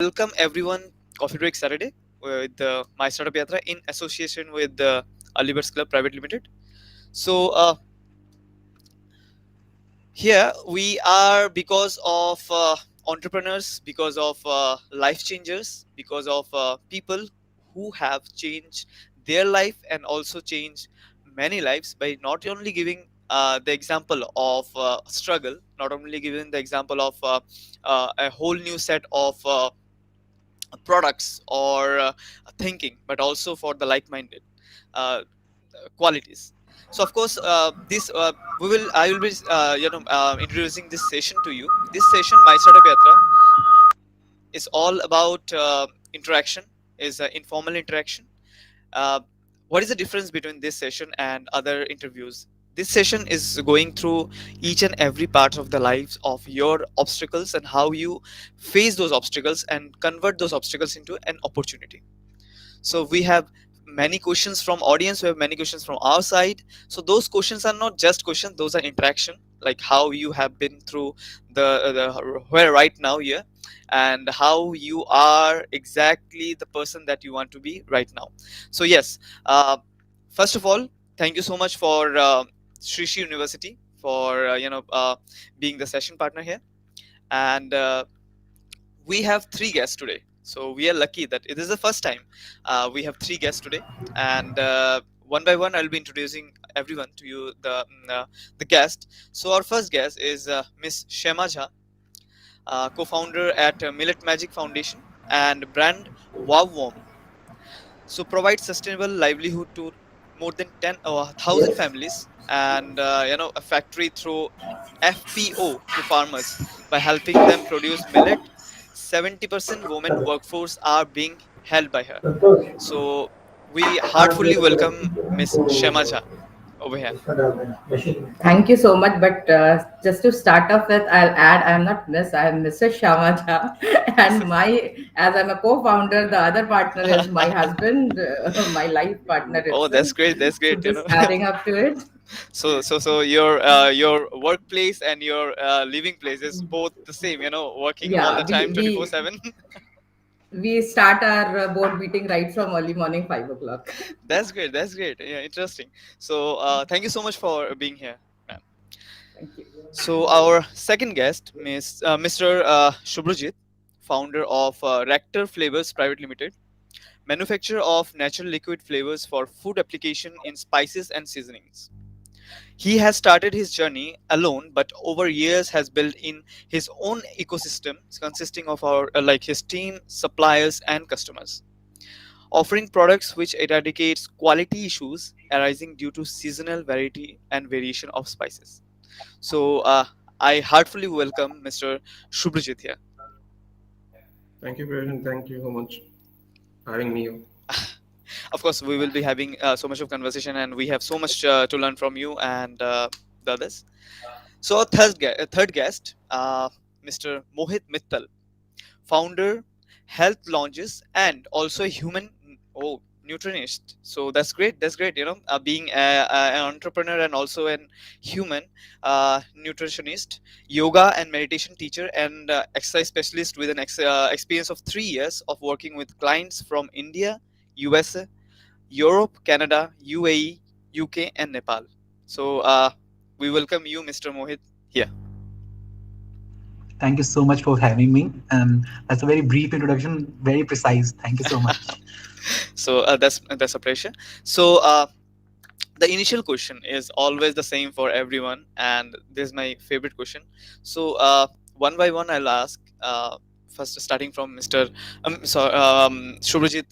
welcome everyone. Coffee Break Saturday with My Startup Yatra in association with Alibers Club Private Limited. So here we are because of entrepreneurs, because of life changers, because of people who have changed their life and also changed many lives by not only giving the example of struggle, not only giving the example of a whole new set of products or thinking, but also for the like-minded uh, qualities. So of course this we will I will be introducing this session to you. This session, My Startup Yatra, is all about interaction, is informal interaction. uh, what is the difference between this session and other interviews? This session is going through each and every part of the lives of your obstacles and how you face those obstacles and convert those obstacles into an opportunity. So we have many questions from audience, we have many questions from our side. So those questions are not just questions, those are interaction, like how you have been through the where right now here, and how you are exactly the person that you want to be right now. So yes, first of all, thank you so much for Sri Sri University for being the session partner here. And we have three guests today, so we are lucky that it is the first time we have three guests today. And one by one I'll be introducing everyone to you, the guest. So our first guest is Miss Shyama Jha, co-founder at Millet Magic Foundation and brand Wowmom. So provides sustainable livelihood to more than 10,000 families, and a factory through FPO to farmers by helping them produce millet. 70% women workforce are being held by her. So we heartfully welcome Miss Shema Jha over here. Thank you so much. But just to start off with, I'll add I'm not Miss, I'm Mrs. Shamaja. And as I'm a co founder, the other partner is my husband, my life partner Oh, itself. that's great. That's So great. just adding up to it. So your workplace and your living place is both the same. Working all the Yeah, time, 24/7. we start our board meeting right from early morning, 5 o'clock. That's great. That's great. Yeah, interesting. So thank you so much for being here, ma'am. Thank you. So our second guest, Mr. Subhrajeet, founder of Rector Flavours Private Limited, manufacturer of natural liquid flavors for food application in spices and seasonings. He has started his journey alone, but over years has built in his own ecosystem consisting of our like his team, suppliers, and customers, offering products which eradicates quality issues arising due to seasonal variety and variation of spices. So I heartfully welcome Mr. Shubhrajit here. Thank you, Pradesh, and thank you so much for having me here. Of course, we will be having so much of conversation, and we have so much to learn from you and the others. So our third guest, Mr. Mohit Mittal, founder, health launches, and also a human nutritionist. So that's great. That's great. Being an entrepreneur and also an human nutritionist, yoga and meditation teacher, and exercise specialist with an experience of 3 years of working with clients from India, USA, Europe, Canada, UAE, UK, and Nepal. So we welcome you, Mr. Mohit, here. Thank you so much for having me. And that's a very brief introduction, very precise. Thank you so much. So that's a pleasure. So the initial question is always the same for everyone, and this is my favorite question. So one by one I'll ask, first starting from Mr. Shubhrajit.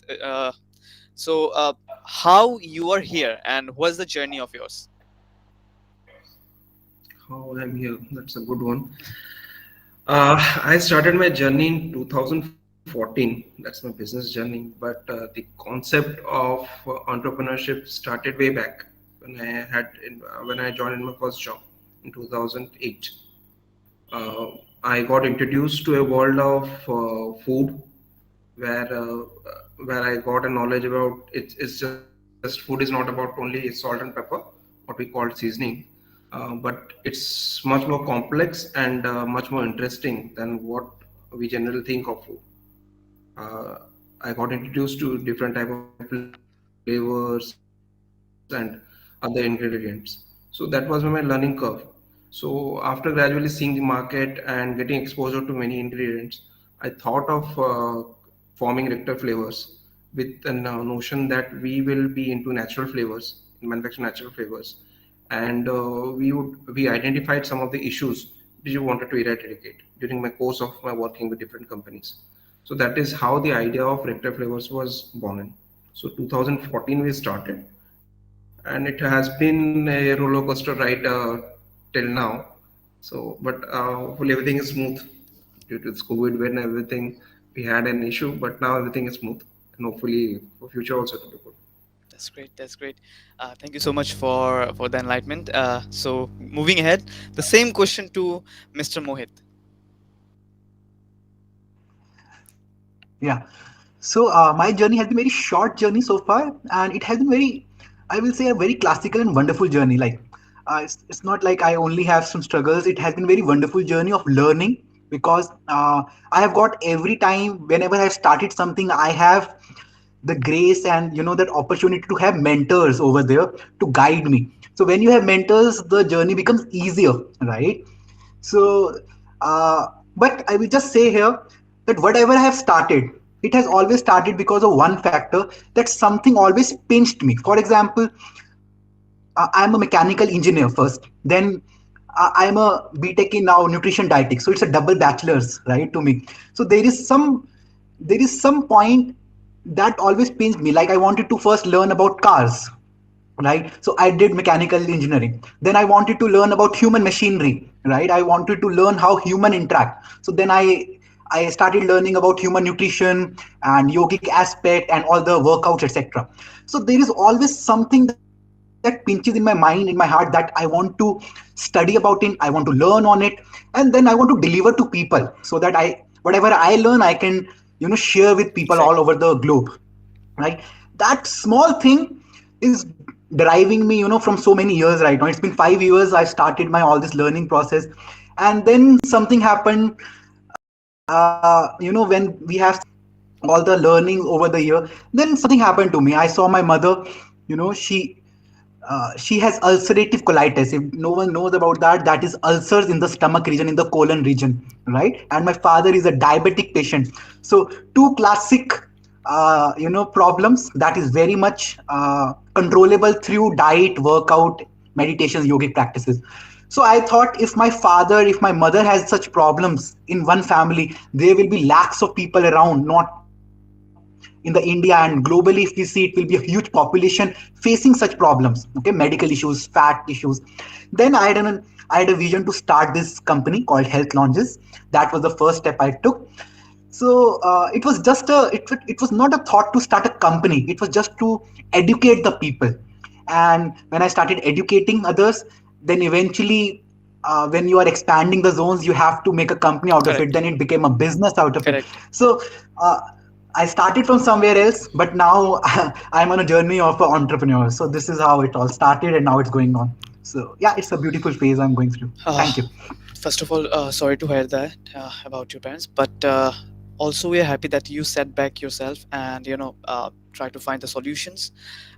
So how you are here and what's the journey of yours? How I'm here, that's a good one. I started my journey in 2014. That's my business journey. But the concept of entrepreneurship started way back when I joined in my first job in 2008. Uh, I got introduced to a world of food where I got a knowledge about it's just food is not about only salt and pepper, what we call seasoning, but it's much more complex and much more interesting than what we generally think of food. I got introduced to different type of flavors and other ingredients. So that was my learning curve. So after gradually seeing the market and getting exposure to many ingredients, I thought of forming Rector Flavors with the notion that we will be into natural flavors, manufacture natural flavors, and we identified some of the issues which we wanted to eradicate during my course of my working with different companies. So that is how the idea of Rector Flavors was born in. So 2014 we started, and it has been a roller coaster ride till now. So, but hopefully everything is smooth due to this COVID when everything we had an issue, but now everything is smooth, and hopefully for future also to be good. That's great. That's great. Thank you so much for the enlightenment. So moving ahead, the same question to Mr. Mohit. Yeah. So my journey has been very short journey so far, and it has been very, I will say, a very classical and wonderful journey. Like, it's not like I only have some struggles. It has been very wonderful journey of learning because I have got every time whenever I have started something, I have the grace and that opportunity to have mentors over there to guide me. So when you have mentors, the journey becomes easier, right? So, uh, but I will just say here that whatever I have started, it has always started because of one factor, that something always pinched me. For example, I'm a mechanical engineer first, then I'm a BTech in now nutrition dietetics. So it's a double bachelor's, right, to me. So there is some point that always pinched me. Like I wanted to first learn about cars, right? So I did mechanical engineering. Then I wanted to learn about human machinery, right? I wanted to learn how human interact. So then I started learning about human nutrition and yogic aspect and all the workouts, etc. So there is always something that pinches in my mind, in my heart, that I want to study about it, I want to learn on it, and then I want to deliver to people so that I whatever I learn I can share with people all Exactly. over the globe, right? That small thing is driving me from so many years. Right now it's been 5 years I started my all this learning process, and then something happened. When we have all the learning over the year, then something happened to me. I saw my mother, she has ulcerative colitis. If no one knows about that, that is ulcers in the stomach region, in the colon region, right? And my father is a diabetic patient. So two classic, problems that is very much controllable through diet, workout, meditations, yogic practices. So I thought, if my father, if my mother has such problems in one family, there will be lakhs of people around, not in the India, and globally if we see, it will be a huge population facing such problems, okay, medical issues, fat issues. Then I had a vision to start this company called Health Launges. That was the first step I took. So it was just it was not a thought to start a company. It was just to educate the people. And when I started educating others, then eventually, when you are expanding the zones, you have to make a company out of it. Correct. Then it became a business out of it. Correct. So uh, I started from somewhere else, but now I'm on a journey of an entrepreneur. So this is how it all started, and now it's going on. So yeah, it's a beautiful phase I'm going through. Thank you. First of all, sorry to hear that about your parents, but also we are happy that you set back yourself and try to find the solutions,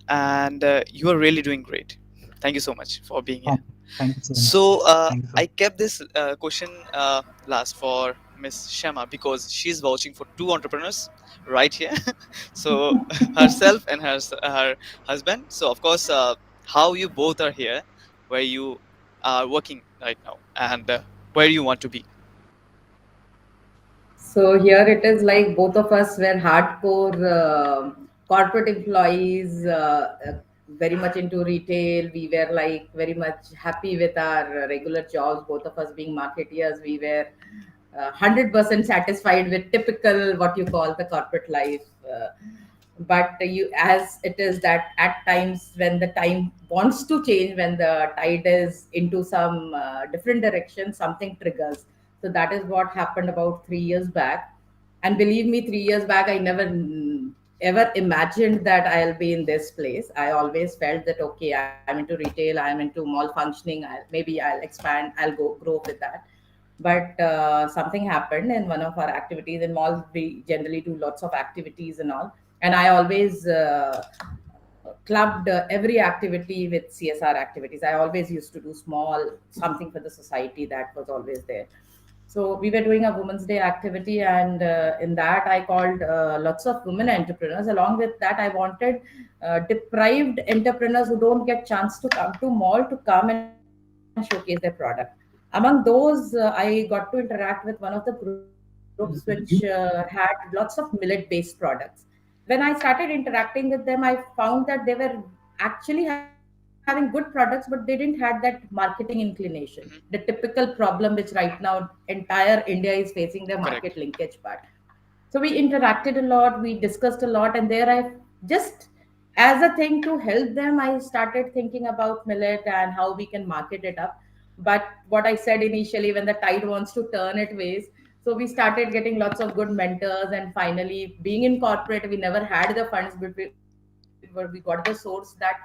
and you are really doing great. Thank you so much for being here. Thank you so much. So Thank you so I much. kept this question last for Miss Shama because she's vouching for two entrepreneurs right here. So herself and her husband. So of course, how you both are here, where you are working right now, and where you want to be. So here it is like both of us were hardcore corporate employees, very much into retail. We were like very much happy with our regular jobs. Both of us being marketeers, we were 100% satisfied with typical what you call the corporate life. But you, as it is that at times when the time wants to change, when the tide is into some different direction, something triggers. So that is what happened about 3 years back. And believe me, 3 years back, I never ever imagined that I'll be in this place. I always felt that, okay, I'm into retail, I'm into mall functioning, maybe I'll expand, I'll go grow with that. But something happened in one of our activities. In malls, we generally do lots of activities and all. And I always clubbed every activity with CSR activities. I always used to do small something for the society, that was always there. So we were doing a Women's Day activity, and in that I called lots of women entrepreneurs. Along with that, I wanted deprived entrepreneurs who don't get chance to come to mall to come and showcase their product. Among those, I got to interact with one of the groups which had lots of millet-based products. When I started interacting with them, I found that they were actually having good products, but they didn't have that marketing inclination. The typical problem which right now entire India is facing, the market linkage part. Correct. So we interacted a lot, we discussed a lot, and there I just, as a thing to help them, I started thinking about millet and how we can market it up. But what I said initially, when the tide wants to turn it ways, so we started getting lots of good mentors, and finally, being in corporate, we never had the funds, but we got the source that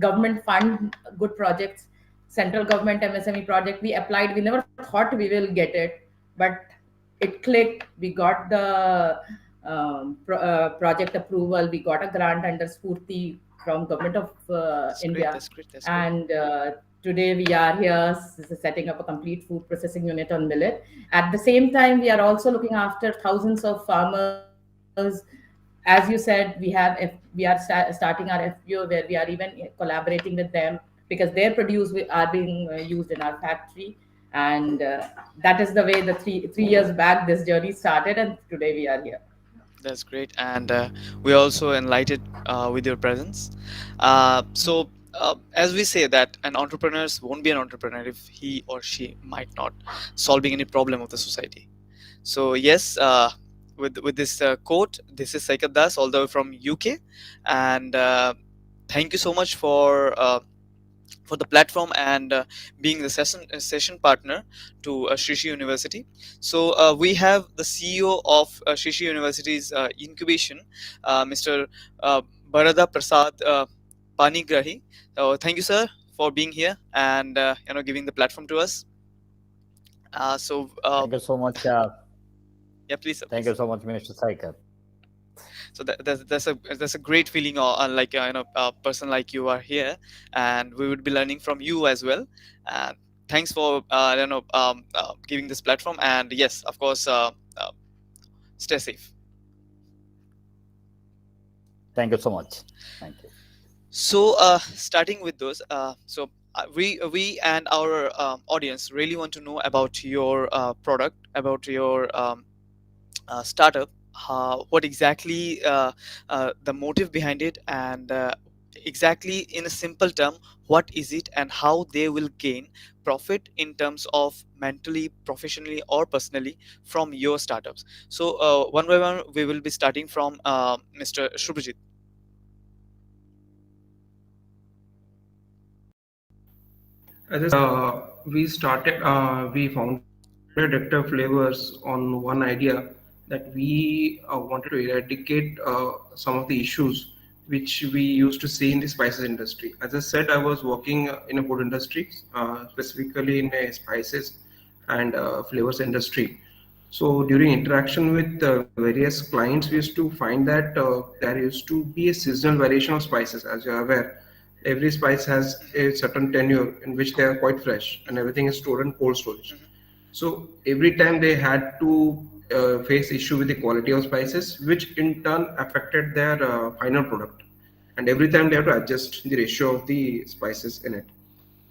government fund good projects, central government MSME project. We applied, we never thought we will get it, but it clicked. We got the project approval. We got a grant under Spurti from government of That's great. India, That's great. That's great. and today we are here setting up a complete food processing unit on millet. At the same time, we are also looking after thousands of farmers. As you said, we are starting our FPO, where we are even collaborating with them, because their produce are being used in our factory. And that is the way the three years back this journey started, and today we are here. That's great, and we're also enlightened with your presence. As we say that an entrepreneur won't be an entrepreneur if he or she might not solving any problem of the society. So yes, with this quote, this is Saikat Das, all the way from UK, and thank you so much for the platform and being the session partner to Shishi University. So we have the CEO of Shishi University's incubation, Mr. Uh, Barada Prasad Panigrahi. So thank you, sir, for being here and giving the platform to us. So Thank you so much. yeah, please, sir, Thank you please. so much, Minister Saikat. So that's a great feeling, like a person like you are here, and we would be learning from you as well. And thanks for giving this platform. And yes, of course, stay safe. Thank you so much. Thank you. So starting with those, we and our audience really want to know about your product, about your startup, what exactly the motive behind it, and exactly in a simple term, what is it and how they will gain profit in terms of mentally, professionally, or personally from your startups. So one by one, we will be starting from Mr. Subhrajeet. We founded Rector Flavors on one idea that we wanted to eradicate some of the issues which we used to see in the spices industry. As I said, I was working in a food industry, specifically in a spices and flavors industry. So during interaction with various clients, we used to find that there used to be a seasonal variation of spices. As you're aware, every spice has a certain tenure in which they are quite fresh, and everything is stored in cold storage. So every time they had to face issue with the quality of spices, which in turn affected their final product. And every time they have to adjust the ratio of the spices in it.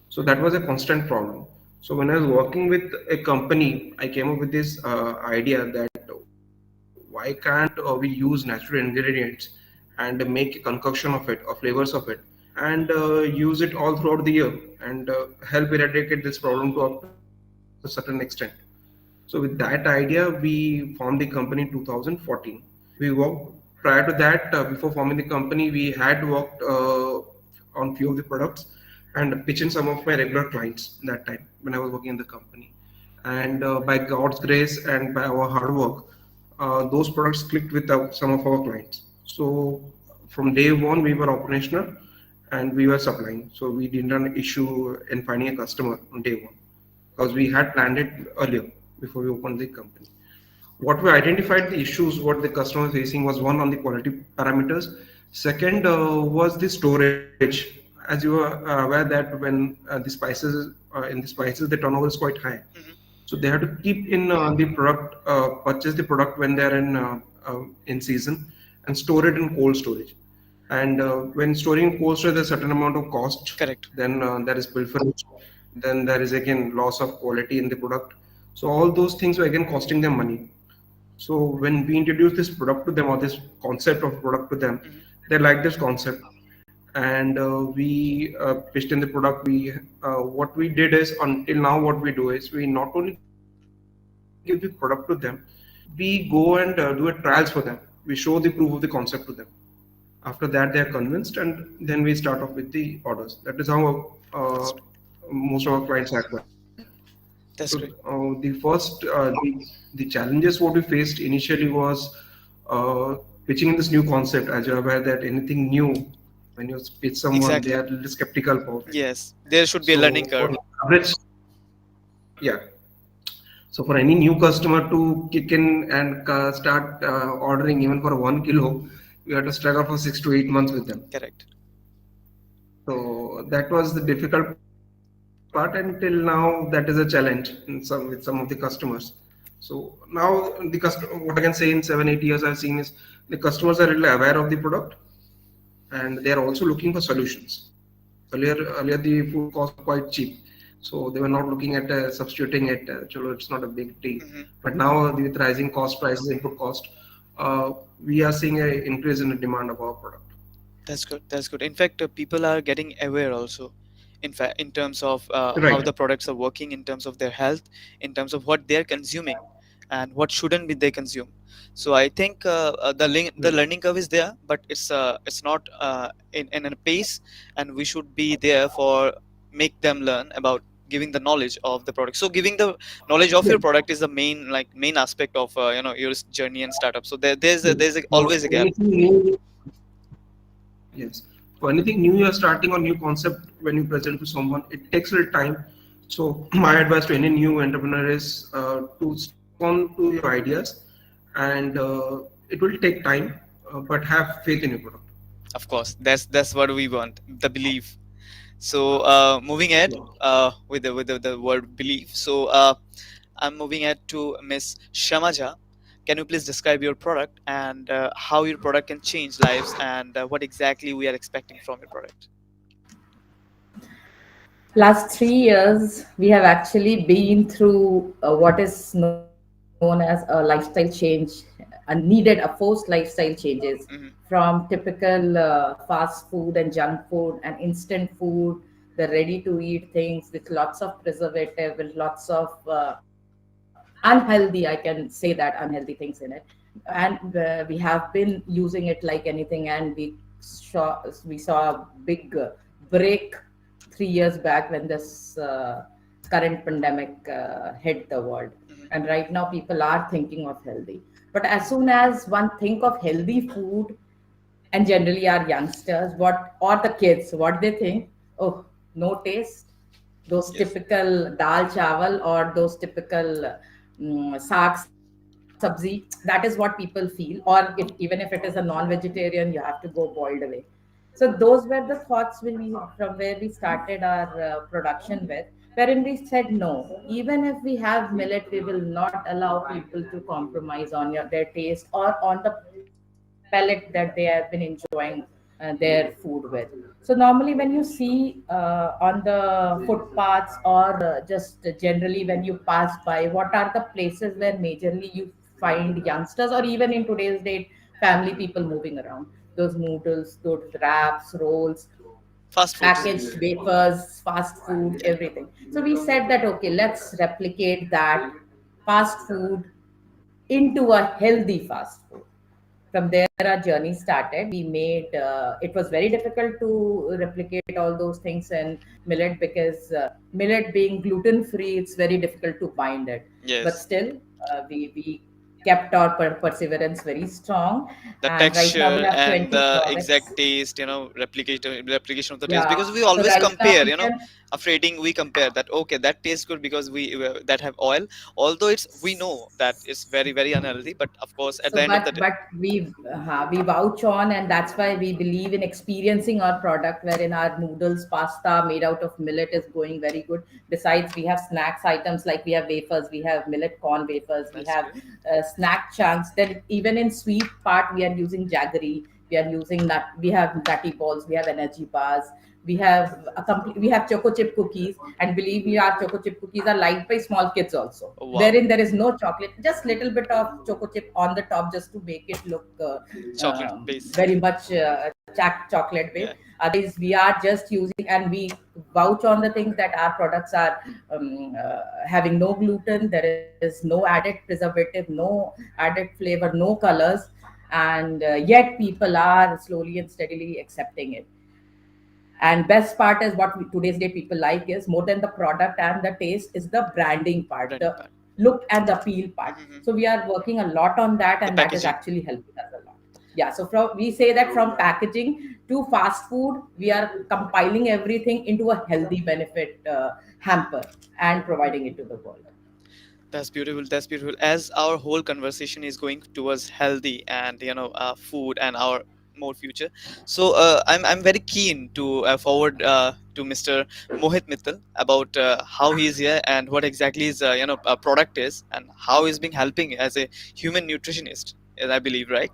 So that was a constant problem. So when I was working with a company, I came up with this idea that why can't we use natural ingredients and make a concoction of it or flavors of it and use it all throughout the year and help eradicate this problem to up to a certain extent. So with that idea, we formed the company in 2014. We worked prior to that, before forming the company, we had worked on few of the products and pitching some of my regular clients that time when I was working in the company. And by God's grace and by our hard work, those products clicked with some of our clients. So from day one, we were operational and we were supplying. So we didn't have an issue in finding a customer on day one. because we had planned it earlier before we opened the company. What we identified the issues what the customer was facing was one on the quality parameters. Second was the storage. As you are aware that when in the spices the turnover is quite high, Hmm. so they have to keep in the product, purchase the product when they are in season, and store it in cold storage. And when storing in cold storage, there's a certain amount of cost. Correct. Then there is pilferage. Then there is again loss of quality in the product. So all those things were again costing them money. So when we introduced this product to them or this concept of product to them, Hmm. they liked this concept, and we pitched in the product. We what we did is until now what we do is we not only give the product to them, we go and do a trials for them. We show the proof of the concept to them. After that, they are convinced, and then we start off with the orders. That is how That's most of our clients are acquired. So that's great. the challenges what we faced initially was uh, pitching in this new concept. As you're aware that anything new, when you pitch someone, they Exactly. are a little skeptical about it. Yes, there should be a learning So for curve. average, yeah. So for any new customer to kick in and start ordering even for 1 kilo, we have to struggle for 6 to 8 months with them. Correct. So that was the difficult part. Until now, that is a challenge with some of the customers. So now the customer, what I can say in 7 8 years I've seen is the customers are really aware of the product, and they are also looking for solutions. Earlier the food costs were quite cheap, so they were not looking at substituting it. Chalo, it's not a big deal. Hmm. But now with rising cost prices, input cost, we are seeing an increase in the demand of our product. That's good. That's good. In fact, people are getting aware also. In fact, in terms of how Right. the products are working, in terms of their health, in terms of what they're consuming, and what shouldn't be they consume. So I think the Right. learning curve is there, but it's not in a pace, and we should be there for make them learn about giving the knowledge of the product. So giving the knowledge of your product is the main aspect of your journey and startup. So For always a gap. anything new, yes. For anything new you're starting or new concept when you present to someone, it takes a little time. So my advice to any new entrepreneur is to stick on to your ideas, and it will take time, but have faith in your product. Of course, that's what we want, the belief. So moving ahead Yeah. with the word belief. So I'm moving ahead to Miss Shamaja. Can you please describe your product and how your product can change lives, and what exactly we are expecting from your product? Last 3 years, we have actually been through what is known as a lifestyle change, a needed, a forced lifestyle changes Hmm. from typical fast food and junk food and instant food, the ready to eat things with lots of preservative, with lots of unhealthy, I can say that, unhealthy things in it. And we have been using it like anything, and we saw a big break 3 years back when this current pandemic hit the world. Hmm. And right now people are thinking of healthy, but as soon as one think of healthy food, and generally our youngsters, what, or the kids, what they think, oh, no taste, those Yes. typical dal chawal or those typical saag sabzi, that is what people feel. Or if even if it is a non-vegetarian, you have to go boiled away. So those were the thoughts when we, from where we started our production with, wherein we said no, even if we have millet, we will not allow people to compromise on their taste or on the pellet that they have been enjoying their food with. So normally when you see on the footpaths or just generally when you pass by, what are the places where majorly you find youngsters or even in today's date family people moving around? Those noodles, those wraps, rolls, Fast foods. packaged wafers, fast food, Yeah. everything. So we said that okay, let's replicate that fast food into a healthy fast food. From there our journey started. We made it was very difficult to replicate all those things in millet because millet being gluten free, it's very difficult to bind it. But Yes. still we kept kept our perseverance very strong. The And right now we texture have and 20 the exact products. taste, replication of the taste, Yeah. because we So always right now compare, we can. afraiding, we compare that, okay, that tastes good because that have oil, although it's, we know that it's very very unhealthy, but of course at So, the end of the day. but we vouch on, and that's why we believe in experiencing our product. Wherein our noodles, pasta made out of millet is going very good. Besides, we have snacks items like we have wafers, we have millet corn wafers, we That's have great. snack chunks. Then even in sweet part, we are using jaggery. We are using nut. We have nutty balls. We have energy bars. We have a complete. We have choco chip cookies, and believe me, our choco chip cookies are liked by small kids also. Oh, wow. Wherein there is no chocolate, just little bit of choco chip on the top, just to make it look Chocolate base. very much chocolate Yeah. based. Otherwise, we are just using, and we vouch on the things that our products are having no gluten. There is no added preservative, no added flavor, no colors, and yet people are slowly and steadily accepting it. And best part is what today's day people like is more than the product and the taste is the branding part, Branding the part. look and the appeal part. Hmm. So we are working a lot on that, The and that is packaging. actually helping us a lot. Yeah. So from we say that from packaging to fast food, we are compiling everything into a healthy benefit hamper and providing it to the world. That's beautiful. That's beautiful. As our whole conversation is going towards healthy and food and our more future, so I'm very keen to forward to Mr. Mohit Mittal about how he is here and what exactly his product is and how he's been helping as a human nutritionist. I believe, right?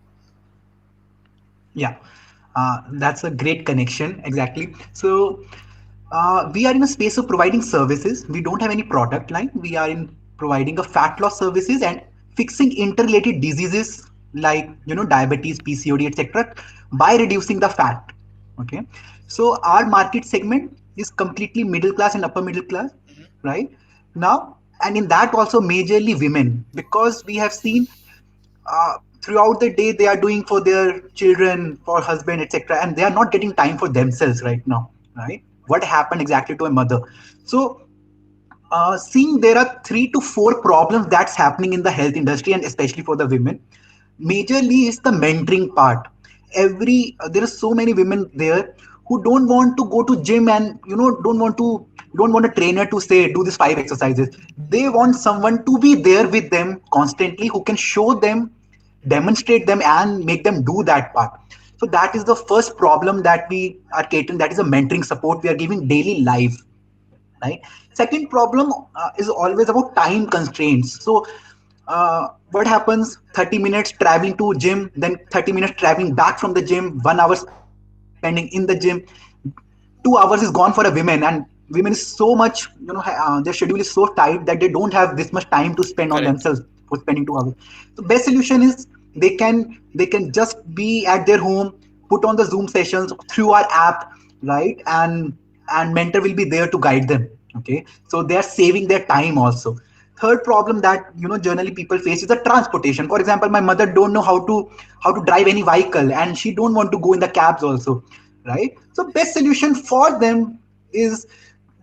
Yeah, that's a great connection. Exactly. So, we are in a space of providing services. We don't have any product line. We are in providing a fat loss services and fixing interrelated diseases like diabetes, PCOD, etc. by reducing the fat. Okay. So our market segment is completely middle class and upper middle class, Hmm. right? Now, and in that also majorly women, because we have seen throughout the day they are doing for their children, for husband, etc., and they are not getting time for themselves right now, right? What happened exactly to a mother? So seeing there are 3 to 4 problems that's happening in the health industry and especially for the women. Majorly is the mentoring part. There are so many women there who don't want to go to gym and don't want a trainer to say do these 5 exercises. They want someone to be there with them constantly who can show them, demonstrate them, and make them do that part. So that is the first problem that we are catering. That is a mentoring support we are giving daily life, right? Second problem is always about time constraints. So what happens? 30 minutes traveling to gym, then 30 minutes traveling back from the gym, 1 hour spending in the gym, 2 hours is gone for a women, and women is so much, their schedule is so tight that they don't have this much time to spend on Correct. themselves for spending 2 hours. So best solution is they can just be at their home, put on the Zoom sessions through our app, right? And mentor will be there to guide them. Okay, so they are saving their time also. Third problem that generally people face is the transportation. For example, my mother don't know how to drive any vehicle, and she don't want to go in the cabs also, right? So best solution for them is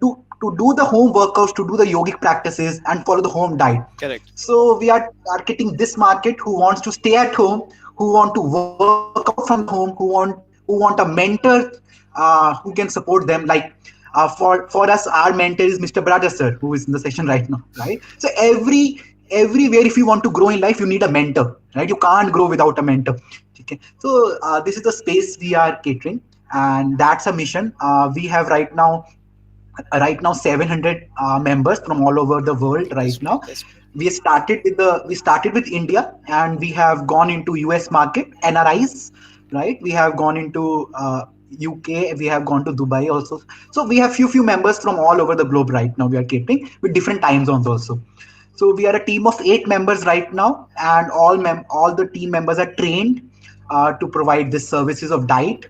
to do the home workouts, to do the yogic practices, and follow the home diet. Correct. So we are targeting this market who wants to stay at home, who want to work out from the home, who want a mentor who can support them. Like for us, our mentor is Mr. Braja sir, who is in the session right now, right? So everywhere, if you want to grow in life, you need a mentor, right? You can't grow without a mentor. Okay. So this is the space we are catering, and that's a mission. We have right now 700 members from all over the world That's right now. great. That's great. We started with India, and we have gone into US market, NRIs, right? We have gone into UK, we have gone to Dubai also. So we have few members from all over the globe right now. We are catering with different time zones also. So we are a team of 8 members right now, and all the team members are trained to provide the services of diet,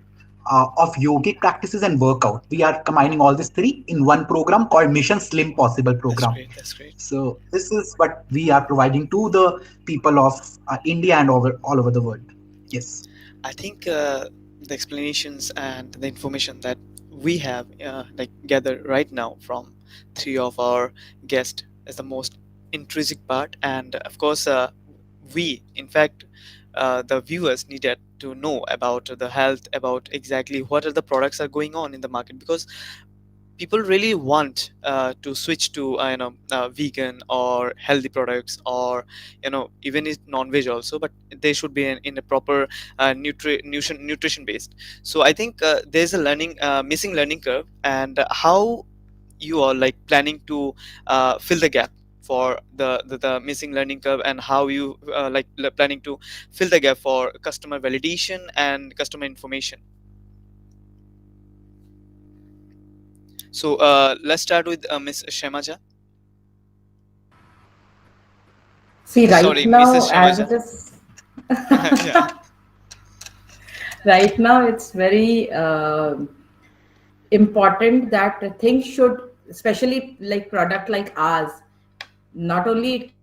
of yogic practices and workout. We are combining all these three in one program called Mission Slim Possible That's program. great. That's great. So this is what we are providing to the people of India and all over the world. Yes. I think the explanations and the information that we have like gathered right now from three of our guests is the most intrinsic part, and of course, we, in fact, the viewers needed to know about the health, about exactly what are the products are going on in the market, because people really want to switch to vegan or healthy products, or even is non-veg also, but they should be in a proper nutrition based. So I think there's a missing learning curve, and how you are like planning to fill the gap for the missing learning curve, and how you planning to fill the gap for customer validation and customer information. So let's start with Miss Shemaja. See, right Sorry, Mrs. now, as Shemaja. it is, Yeah, right now, it's very important that things should, especially like product like ours, not only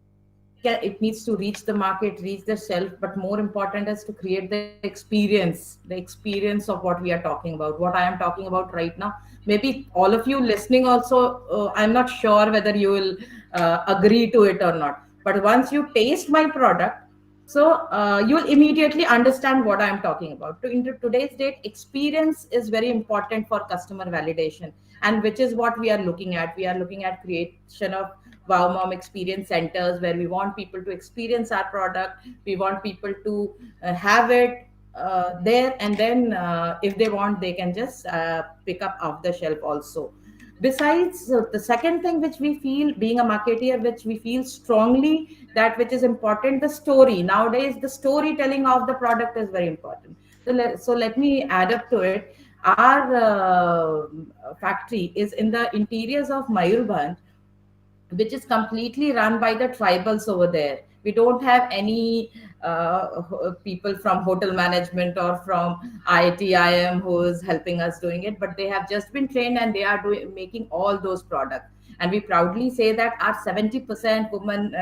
it needs to reach the market, reach the shelf, but more important is to create the experience of what we are talking about, what I am talking about right now. Maybe all of you listening also, I'm not sure whether you will agree to it or not, but once you taste my product, so you'll immediately understand what I'm talking about. In today's date, experience is very important for customer validation, and which is what we are looking at. We are looking at creation of Wowmom experience centers, where we want people to experience our product. We want people to have it there, and then if they want, they can just pick up off the shelf also. Besides, the second thing which we feel, being a marketeer, which we feel strongly, that which is important, the story. Nowadays, the storytelling of the product is very important. So let me add up to it. Our factory is in the interiors of Mayurbhanj, which is completely run by the tribals over there. We don't have any people from hotel management or from IITIM who is helping us doing it, but they have just been trained and they are making all those products. And we proudly say that our 70% women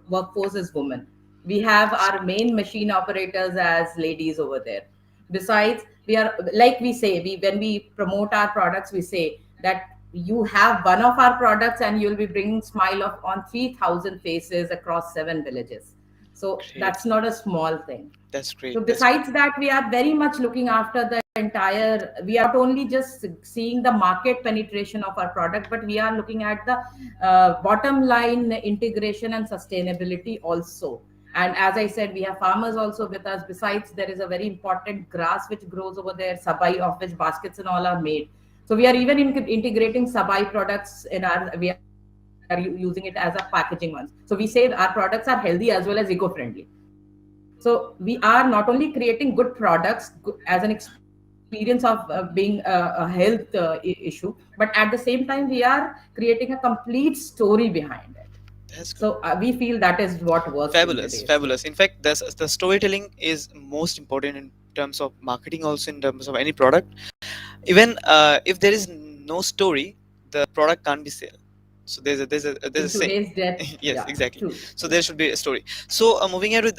workforce is women. We have our main machine operators as ladies over there. Besides, we are, like we say, we when we promote our products, we say that you have one of our products and you'll be bringing smile of on 3,000 faces across 7 villages. So great. that's not a small thing. That's great. So That's great. besides that, we are very much looking after the entire, we are not only just seeing the market penetration of our product, but we are looking at the bottom line integration and sustainability also. And as I said, we have farmers also with us. Besides, there is a very important grass which grows over there, sabai, of which baskets and all are made. So we are even integrating sabai products in our, we are using it as a packaging ones. So we say our products are healthy as well as eco-friendly. So we are not only creating good products as an experience of being a health issue, but at the same time, we are creating a complete story behind it. So That's good. we feel that is what works in today's Fabulous, date. fabulous. In fact, the storytelling is most important in terms of marketing, also in terms of any product. Even if there is no story, the product can't be sold. So there's a In saying. today's date, Yes, yeah, exactly. true, So there true. should be a story. So moving ahead with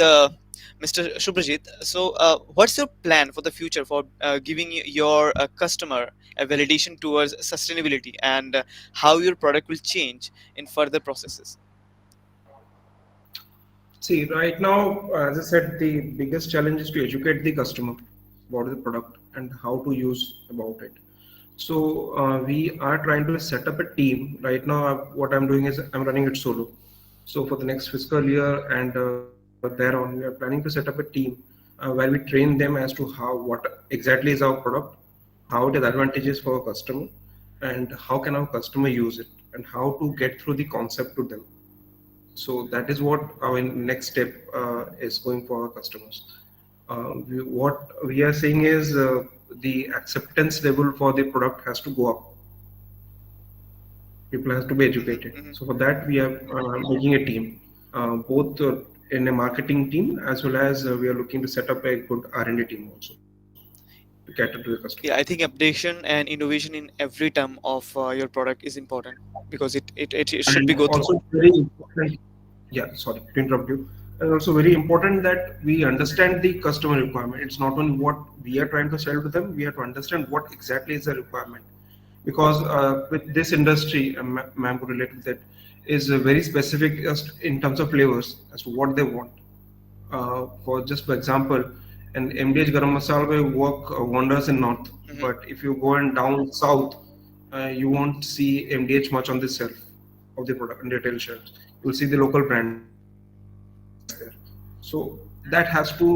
Mr. Subhrajeet. So what's your plan for the future for giving your customer a validation towards sustainability, and how your product will change in further processes? See, right now, as I said, the biggest challenge is to educate the customer about the product and how to use about it. So we are trying to set up a team. Right now, what I'm doing is I'm running it solo. So for the next fiscal year and thereon, we are planning to set up a team where we train them as to how, what exactly is our product, how it is advantageous for our customer, and how can our customer use it, and how to get through the concept to them. So that is what our next step is going for our customers. What we are saying is the acceptance level for the product has to go up. People has to be Hmm, educated. hmm. So for that, we are making a team, both in a marketing team as well as we are looking to set up a good R&D team also to cater to the customer. Yeah, I think updation and innovation in every term of your product is important, because it should be And go through. also very important, yeah, sorry to interrupt you. And also very important that we understand the customer requirement. It's not only what we are trying to sell to them, we have to understand what exactly is the requirement. Because with this industry, ma'am could relate with that, is very specific as in terms of flavors as to what they want. For example, an MDH garam masala will work wonders in north, Hmm. but if you go and down south, you won't see MDH much on the shelf of the product retail shelves. You'll see the local brands there. So that has to,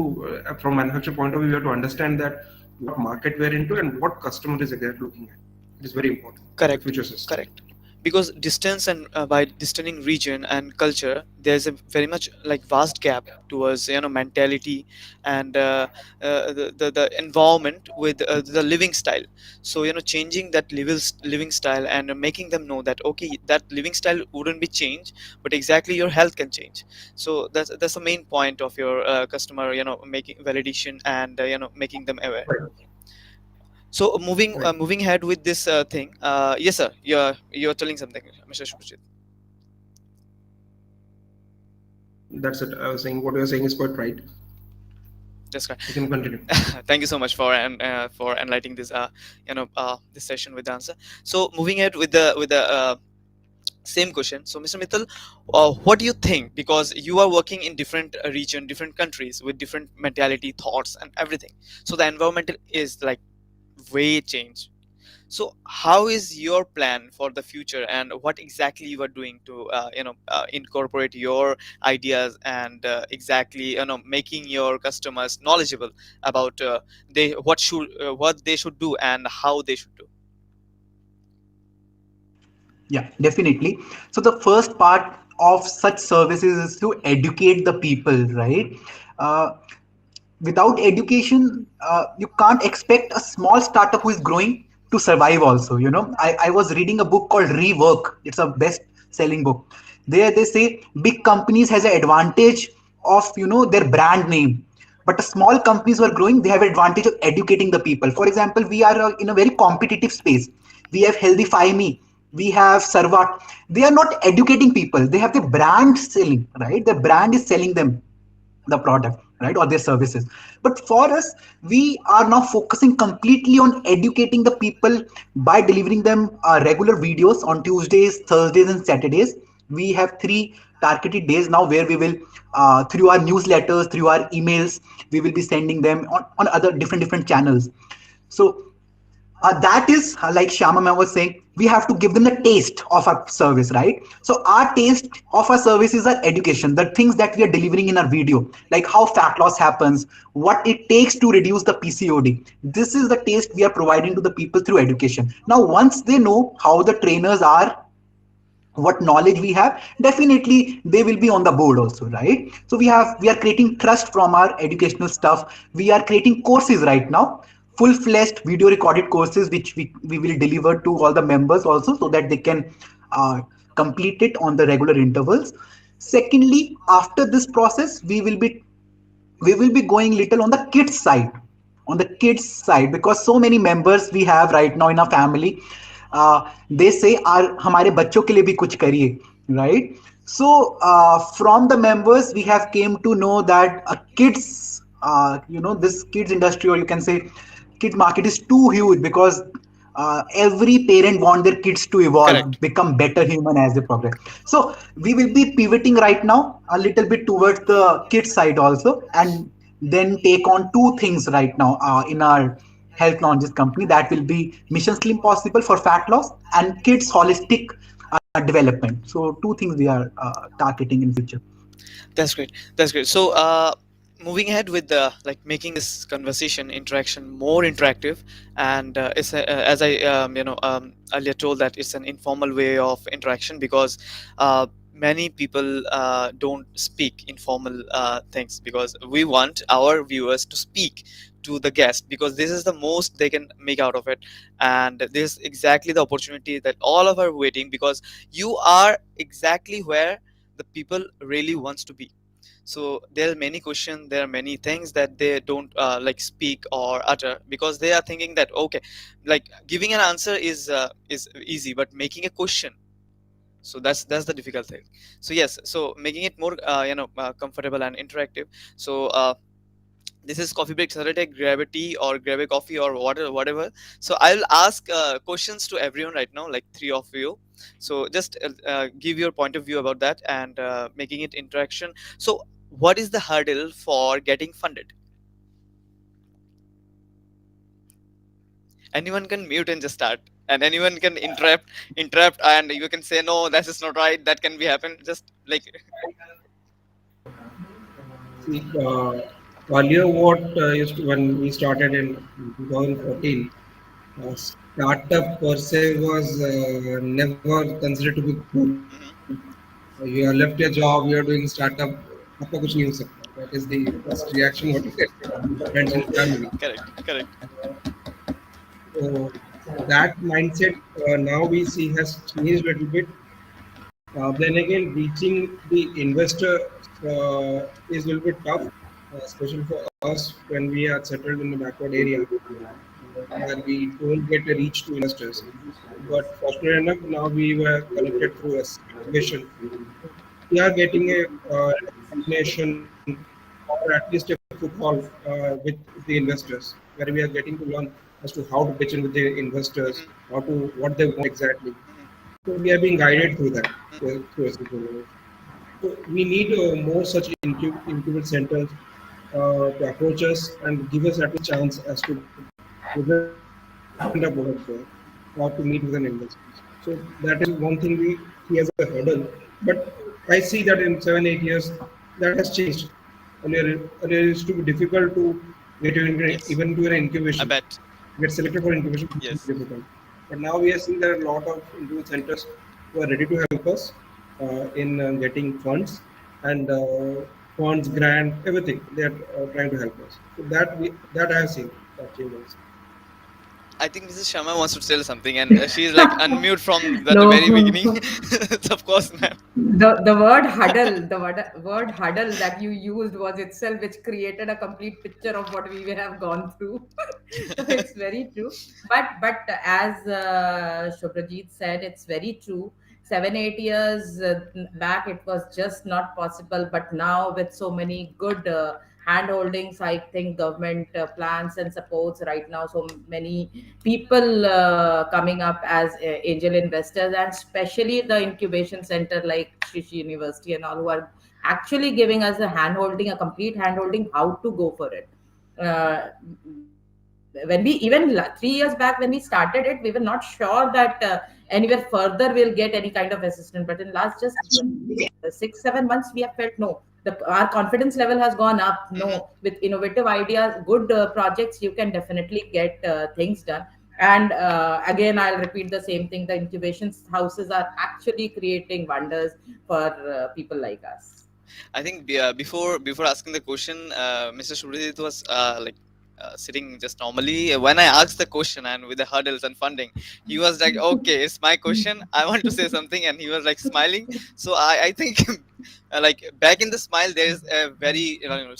from manufacturer point of view, we have to understand that what market we're into and what customer is exactly looking at. It is very important for the future Correct, systems. correct. Because distance and by distancing region and culture, there's a very much like vast gap towards mentality and the environment with the living style. So changing that living style and making them know that okay, that living style wouldn't be changed, but exactly your health can change. So that's the main point of your customer, making validation and making them aware. Right. So Right. moving ahead with this thing. Yes, sir. You're telling something, Mr. Subhrajeet. That's it. I was saying what you're saying is quite right. That's correct. You can continue. Thank you so much for enlightening this this session with the answer. So moving ahead with the same question. So Mr. Mittal, what do you think? Because you are working in different region, different countries with different mentality, thoughts, and everything. So the environmental is like way change. So how is your plan for the future, and what exactly you are doing to incorporate your ideas and exactly making your customers knowledgeable about what they should do and how they should do. Yeah, definitely. So the first part of such services is to educate the people, right? Uh, Without education, you can't expect a small startup who is growing to survive also. I was reading a book called Rework. It's a best selling book. There they say big companies has an advantage of their brand name, but the small companies who are growing, they have an advantage of educating the people. For example, we are in a very competitive space. We have Healthy Me, we have Sarvat. They are not educating people. They have the brand selling, right? The brand is selling them the product, right, or their services. But for us, we are now focusing completely on educating the people by delivering them regular videos on Tuesdays, Thursdays, and Saturdays. We have three targeted days now where we will, through our newsletters, through our emails, we will be sending them on other different channels. So that is like Shyama ma'am was saying, we have to give them the taste of our service, right? So our taste of our service is our education, the things that we are delivering in our video, like how fat loss happens, what it takes to reduce the PCOD. This is the taste we are providing to the people through education. Now, once they know how the trainers are, what knowledge we have, definitely they will be on the board also, right? So we are creating trust from our educational stuff. We are creating courses right now, full-fledged video recorded courses, which we will deliver to all the members also, so that they can uh, complete it on the regular intervals. Secondly, after this process, we will be going little on the kids side, because so many members we have right now in our family. They say our हमारे बच्चों के लिए भी कुछ करिए, right? So from the members we have came to know that a kids, this kids industry, or you can say kid market, is too huge, because every parent want their kids to evolve, Correct. become better human as they progress. So we will be pivoting right now a little bit towards the kids side also, and then take on two things right now in our health launches company, that will be Mission Slim Possible for fat loss and kids holistic development. So two things we are targeting in future. That's great. That's great. So, moving ahead with the like making this conversation interaction more interactive, and as I earlier told that it's an informal way of interaction because many people don't speak informal things because we want our viewers to speak to the guest because this is the most they can make out of it, and this is exactly the opportunity that all of are waiting because you are exactly where the people really wants to be. So there are many questions, there are many things that they don't like speak or utter because they are thinking that okay, like giving an answer is easy, but making a question, so that's the difficult thing. So yes, so making it more comfortable and interactive. So this is coffee break Saturday. Grab a tea or grab a coffee or whatever. So I'll ask questions to everyone right now, like three of you. So just give your point of view about that and making it interaction. So what is the hurdle for getting funded? Anyone can mute and just start, and anyone can interrupt, and you can say no, that is not right, that can be happen, just like See, earlier what used to, when we started in 2014, startup per se was never considered to be good. Mhm. You have left your job, you are doing startup, आपका कुछ नहीं हो सकता. That is the first reaction what you get from friends and family. Correct, correct. So that mindset now we see has changed a little bit. Then again, reaching the investor is a little bit tough, especially for us when we are settled in the backward area, where we don't get a reach to investors. But fortunately enough, now we were connected through a incubation. We are getting a recognition or at least a foothold with the investors, where we are getting to learn as to how to pitch in with the investors, Mhm, how to what they want exactly. mhm, So we are being guided through that, mhm. through a simple. So we need more such incubate centers to approach us and give us at least chance as to present our product there or to meet with an investor. So that is one thing we see as a hurdle. But I see that in 7 8 years that has changed. Earlier it used to be difficult to get even Yes, into an incubation. I bet. Get selected for incubation is very Yes, difficult. But now we are seeing there are a lot of incubation centers who are ready to help us in getting funds and funds, grant, everything. They are trying to help us. So that I have seen that change also. I think Mrs. Sharma wants to tell something, and she is like unmute from the very beginning. No. So of course, ma'am. The word huddle, word huddle that you used was itself which created a complete picture of what we have gone through. So it's very true. But as Subhrajeet said, it's very true. 7 8 years back, it was just not possible. But now, with so many good hand holdings, I think government plans and supports right now, so many people coming up as angel investors, and especially the incubation center like Shishi University and all, who are actually giving us a hand holding, a complete hand holding, how to go for it. When we even 3 years back when we started it, we were not sure that anywhere further we'll get any kind of assistance. But in last just 6 7 months, we have felt no. Our confidence level has gone up. Mhm. No, with innovative ideas, good projects, you can definitely get things done. And again, I'll repeat the same thing. The incubation houses are actually creating wonders for people like us. I think before asking the question, Mr. Subhrajeet was sitting just normally. When I asked the question and with the hurdles and funding, he was like, "Okay, it's my question. I want to say something," and he was like smiling. So I think like back in the smile, there is a very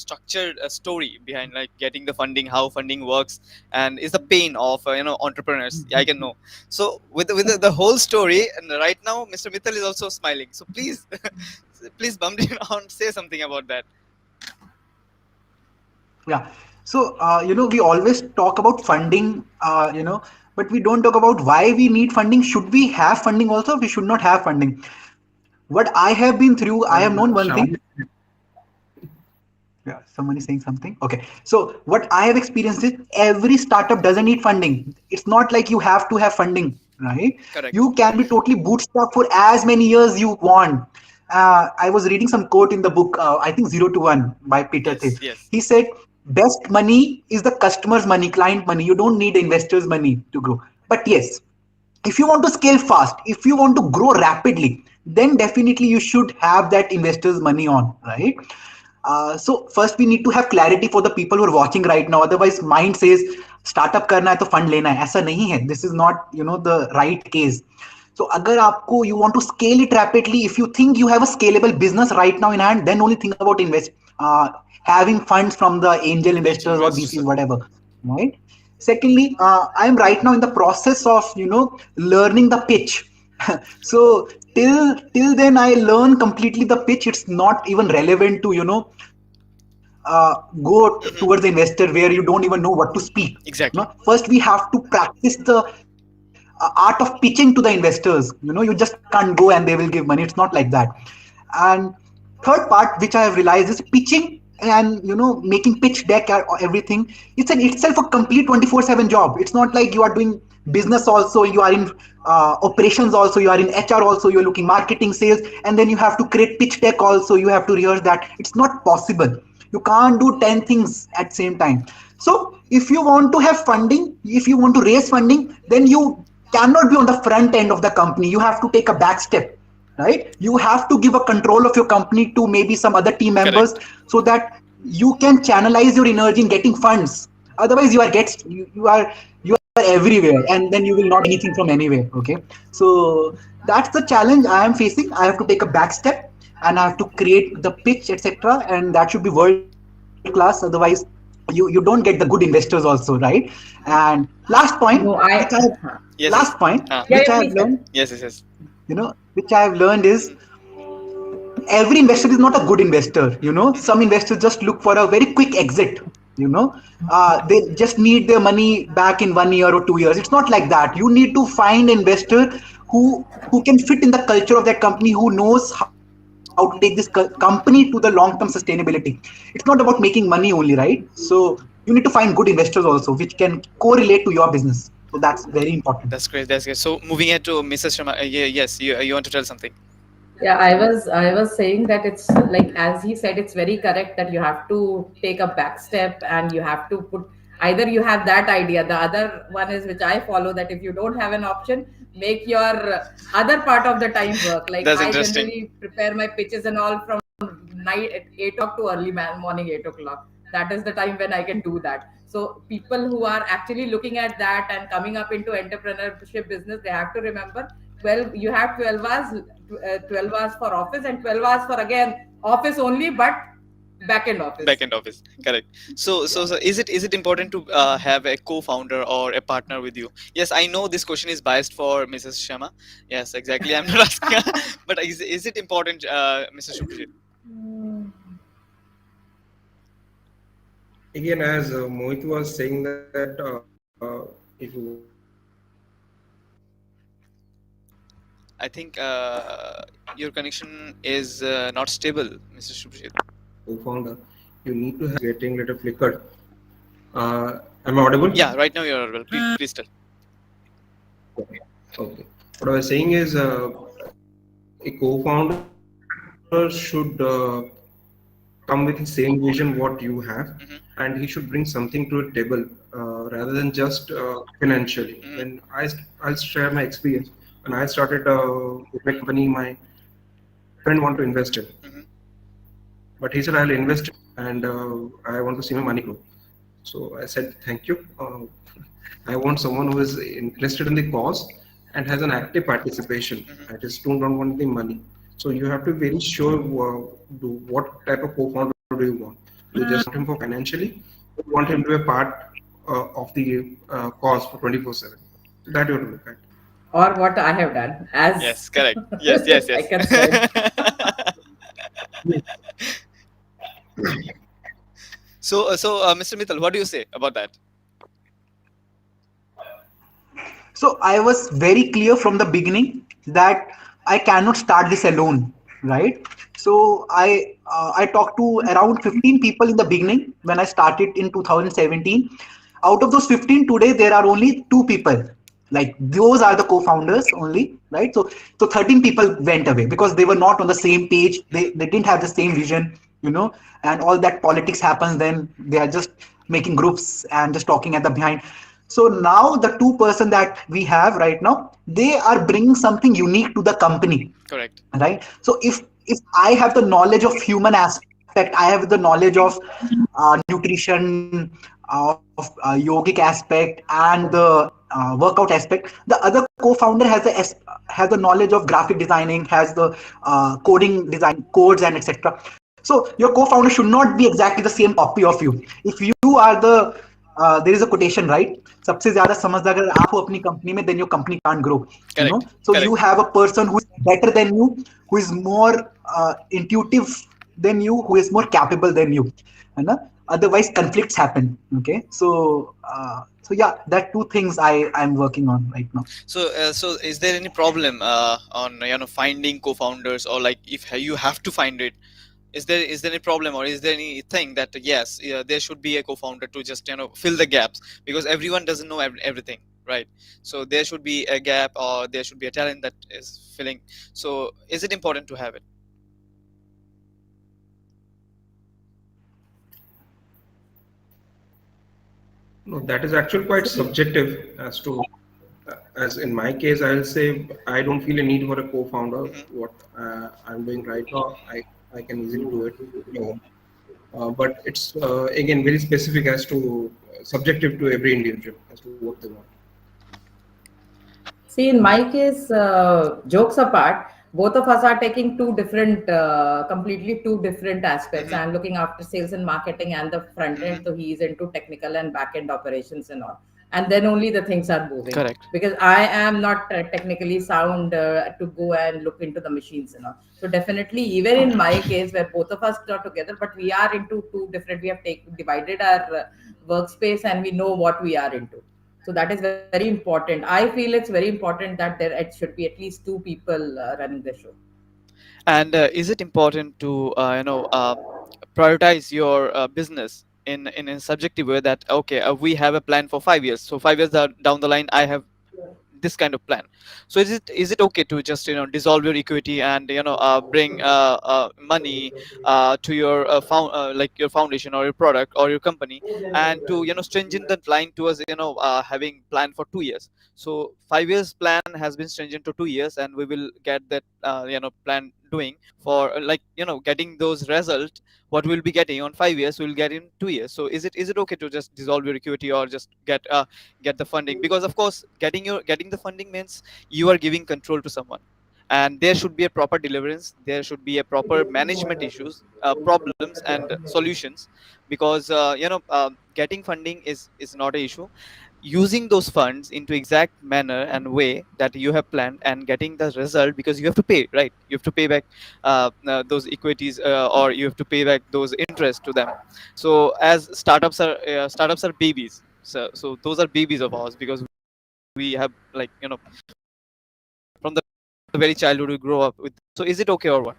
structured story behind like getting the funding, how funding works, and is the pain of entrepreneurs. I can know. So with the whole story, and right now, Mr. Mittal is also smiling. So please. Please bump it on, say something about that. Yeah. So, we always talk about funding, but we don't talk about why we need funding. Should we have funding also? We should not have funding. What I have been through, I have And known one Sham, thing. Yeah, someone is saying something. Okay. So what I have experienced is every startup doesn't need funding. It's not like you have to have funding, right? Correct. You can be totally bootstrapped for as many years you want. I was reading some quote in the book, I think Zero to One by Peter Thiel. Yes, yes. He said, best money is the customer's money, client money. You don't need investors' money to grow. But yes, if you want to scale fast, if you want to grow rapidly, then definitely you should have that investors money on, right? So first we need to have clarity for the people who are watching right now. Otherwise mind says startup करना है तो fund लेना है. ऐसा नहीं है. This is not the right case. So अगर आपको you want to scale it rapidly, if you think you have a scalable business right now in hand, then only think about uh, having funds from the angel Angel investors or investors. VCs, whatever, right? Secondly, I am right now in the process of learning the pitch. So till then I learn completely the pitch. It's not even relevant to go towards the Hmm. investor where you don't even know what to speak. Exactly. First we have to practice the art of pitching to the investors. You just can't go and they will give money. It's not like that. And third part which I have realized is pitching and making pitch deck or everything. It's an itself a complete 24/7 job. It's not like you are doing business also, you are in operations also, you are in HR also, you're looking marketing, sales, and then you have to create pitch deck also, you have to rehearse that. It's not possible. You can't do 10 things at same time. So if you want to have funding, if you want to raise funding, then you cannot be on the front end of the company. You have to take a back step, right? You have to give a control of your company to maybe some other team members, Correct. so that you can channelize your energy in getting funds. Otherwise you are everywhere, and then you will not anything from anywhere. Okay, so that's the challenge I am facing. I have to take a back step, and I have to create the pitch, etc., and that should be world class. Otherwise you don't get the good investors also, right? And last point which I No, I. last Yes, point yes. which I Yeah, have yeah, learned, please tell. Yes, yes, yes. which I have learned is every investor is not a good investor. Some investors just look for a very quick exit. you know they just need their money back in 1 year or 2 years. It's not like that. You need to find an investor who can fit in the culture of that company, who knows how to take this company to the long term sustainability. It's not about making money only, right? So you need to find good investors also, which can correlate to your business. So that's very important. That's great. That's great. So moving ahead to Mrs. Sharma. Yeah, yes, you want to tell something? Yeah, I was saying that it's like, as he said, it's very correct that you have to take a back step and you have to put, either you have that idea. The other one is, which I follow, that if you don't have an option, make your other part of the time work. Like, That's I interesting. generally prepare my pitches and all from night at 8 o'clock to early morning 8 o'clock. That is the time when I can do that. So people who are actually looking at that and coming up into entrepreneurship business, they have to remember, 12, you have 12 hours, 12 hours for office and 12 hours for, again, office only, but back end office. Back-end office. Correct. So, Yeah. so is it important to have a co-founder or a partner with you? Yes, I know this question is biased for Mrs. Sharma. Yes, exactly. I'm not asking, but is it important, Mr. Subhrajeet? Again, as Mohit was saying that if you want to have a I think your connection is not stable, Mr. Subhrajeet. co-founder, you need to have getting little flickered. Am I audible? Yeah, right now you're audible. Please tell. Okay. What I was saying is a co-founder should come with the same vision what you have, Hmm. and he should bring something to a table rather than just financially. Hmm. When I'll share my experience. When I started with my company, my friend wanted to invest it, Hmm. but he said I'll invest it, and I want to see my money grow. So I said thank you. I want someone who is interested in the cause and has an active participation. Hmm. I just don't want the money. So you have to be very sure what type of co-founder do you want. Do you just want him for financially? Or you want him to be a part of the cause for 24/7? That you have to look at. Or what I have done, as Yes, correct. Yes, yes, I yes. can say. So, Mr. Mittal, what do you say about that? So I was very clear from the beginning that I cannot start this alone, right? So I talked to around 15 people in the beginning when I started in 2017. Out of those 15, today there are only two people. Like, those are the co-founders only, right? So 13 people went away because they were not on the same page. They didn't have the same vision, and all that politics happens. Then they are just making groups and just talking at the behind. So now the two-person that we have right now, they are bringing something unique to the company, Correct. right? So if I have the knowledge of human aspect, I have the knowledge of nutrition, of yogic aspect, and the workout aspect. The other co-founder has the knowledge of graphic designing, has the coding design codes and etc. So your co-founder should not be exactly the same copy of you. If you are there is a quotation, right? सबसे ज्यादा समझदार अगर आप हो अपनी company में, then your company can't grow. Correct. So you Correct. have a person who is better than you, who is more intuitive than you, who is more capable than you, है ना? Otherwise conflicts happen. Okay, so yeah, that two things I'm working on right now. So is there any problem on finding co-founders, or like if you have to find it? Is there any problem, or is there anything that yes, there should be a co-founder to just fill the gaps, because everyone doesn't know everything, right? So there should be a gap, or there should be a talent that is filling. So is it important to have it? No, that is actually quite subjective as to, as in my case, I'll say I don't feel a need for a co-founder. Hmm. What I'm doing right now, I can easily do it at home. But it's again very specific as to subjective to every individual as to what they want. See, in my case, jokes apart, both of us are taking two different, completely two different aspects. Hmm. I'm looking after sales and marketing and the front end, Hmm. so he is into technical and back end operations and all. And then only the things are moving, Correct. because I am not technically sound to go and look into the machines and all. So definitely, even in my case, where both of us are together, but we are into two different. We have divided our workspace, and we know what we are into. So that is very important. I feel it's very important that there it should be at least two people running the show. And is it important to prioritize your business in a subjective way, that okay, we have a plan for 5 years, so 5 years down the line I have this kind of plan. So is it okay to just dissolve your equity and bring money to your like your foundation or your product or your company, and to stringent that line towards having plan for 2 years. So 5 years plan has been stringent to 2 years, and we will get that plan doing for getting those results. What we'll be getting on 5 years we'll get in 2 years. So is it okay to just dissolve your equity, or just get the funding? Because of course getting the funding means you are giving control to someone, and there should be a proper deliverance, there should be a proper management issues, problems and solutions. Because getting funding is not a issue. Using those funds into exact manner and way that you have planned, and getting the result, because you have to pay, right? You have to pay back those equities, or you have to pay back those interest to them. So as startups are babies. So those are babies of ours, because we have from the very childhood we grow up with. So is it okay or what?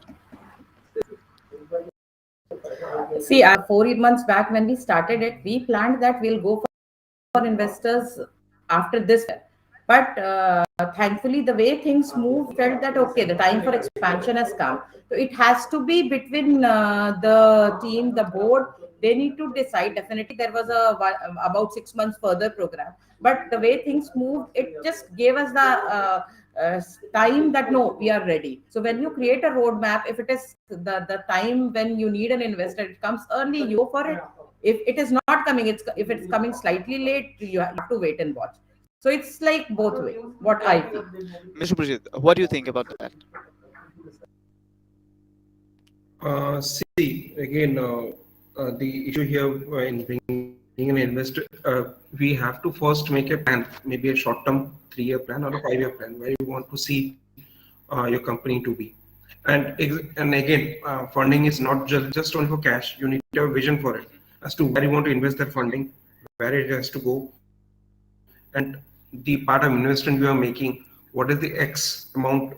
See, 4 months back when we started it, we planned that we'll go for investors after this year. But thankfully, the way things moved, felt that okay, the time for expansion has come. So it has to be between the team, the board. They need to decide. Definitely, there was about 6 months further program. But the way things moved, it just gave us the time that no, we are ready. So when you create a roadmap, if it is the time when you need an investor, it comes early, you go for it. If it is not coming, if it's coming slightly late, you have to wait and watch. So it's like both way, what I feel. Mr. Brigitte, what do you think about that? See, again, the issue here in bringing an investor, we have to first make a plan, maybe a short-term 3-year plan or a 5-year plan, where you want to see your company to be. And again, funding is not just only for cash. You need to have a vision for it as to where you want to invest that funding, where it has to go, and the part of investment you are making. What is the X amount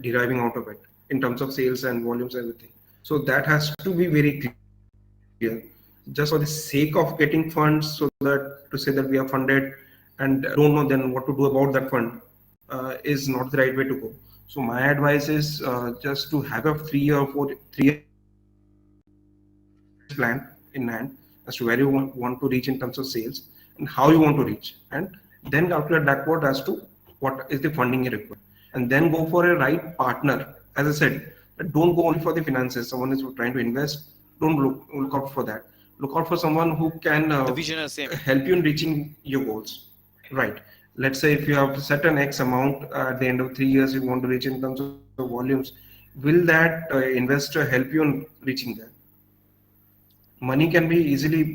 deriving out of it in terms of sales and volumes, everything. So that has to be very clear. Just for the sake of getting funds, so that to say that we are funded and don't know then what to do about that fund is not the right way to go. So my advice is just to have a 3 years plan in hand as to where you want to reach in terms of sales and how you want to reach, and then calculate backward as to what is the funding you require, and then go for a right partner. As I said, don't go only for the finances. Someone is trying to invest, don't look out for that. Look out for someone who can The vision help is you in same. reaching your goals. Right. Let's say if you have set an X amount at the end of 3 years you want to reach in terms of volumes, will that investor help you in reaching that? Money can be easily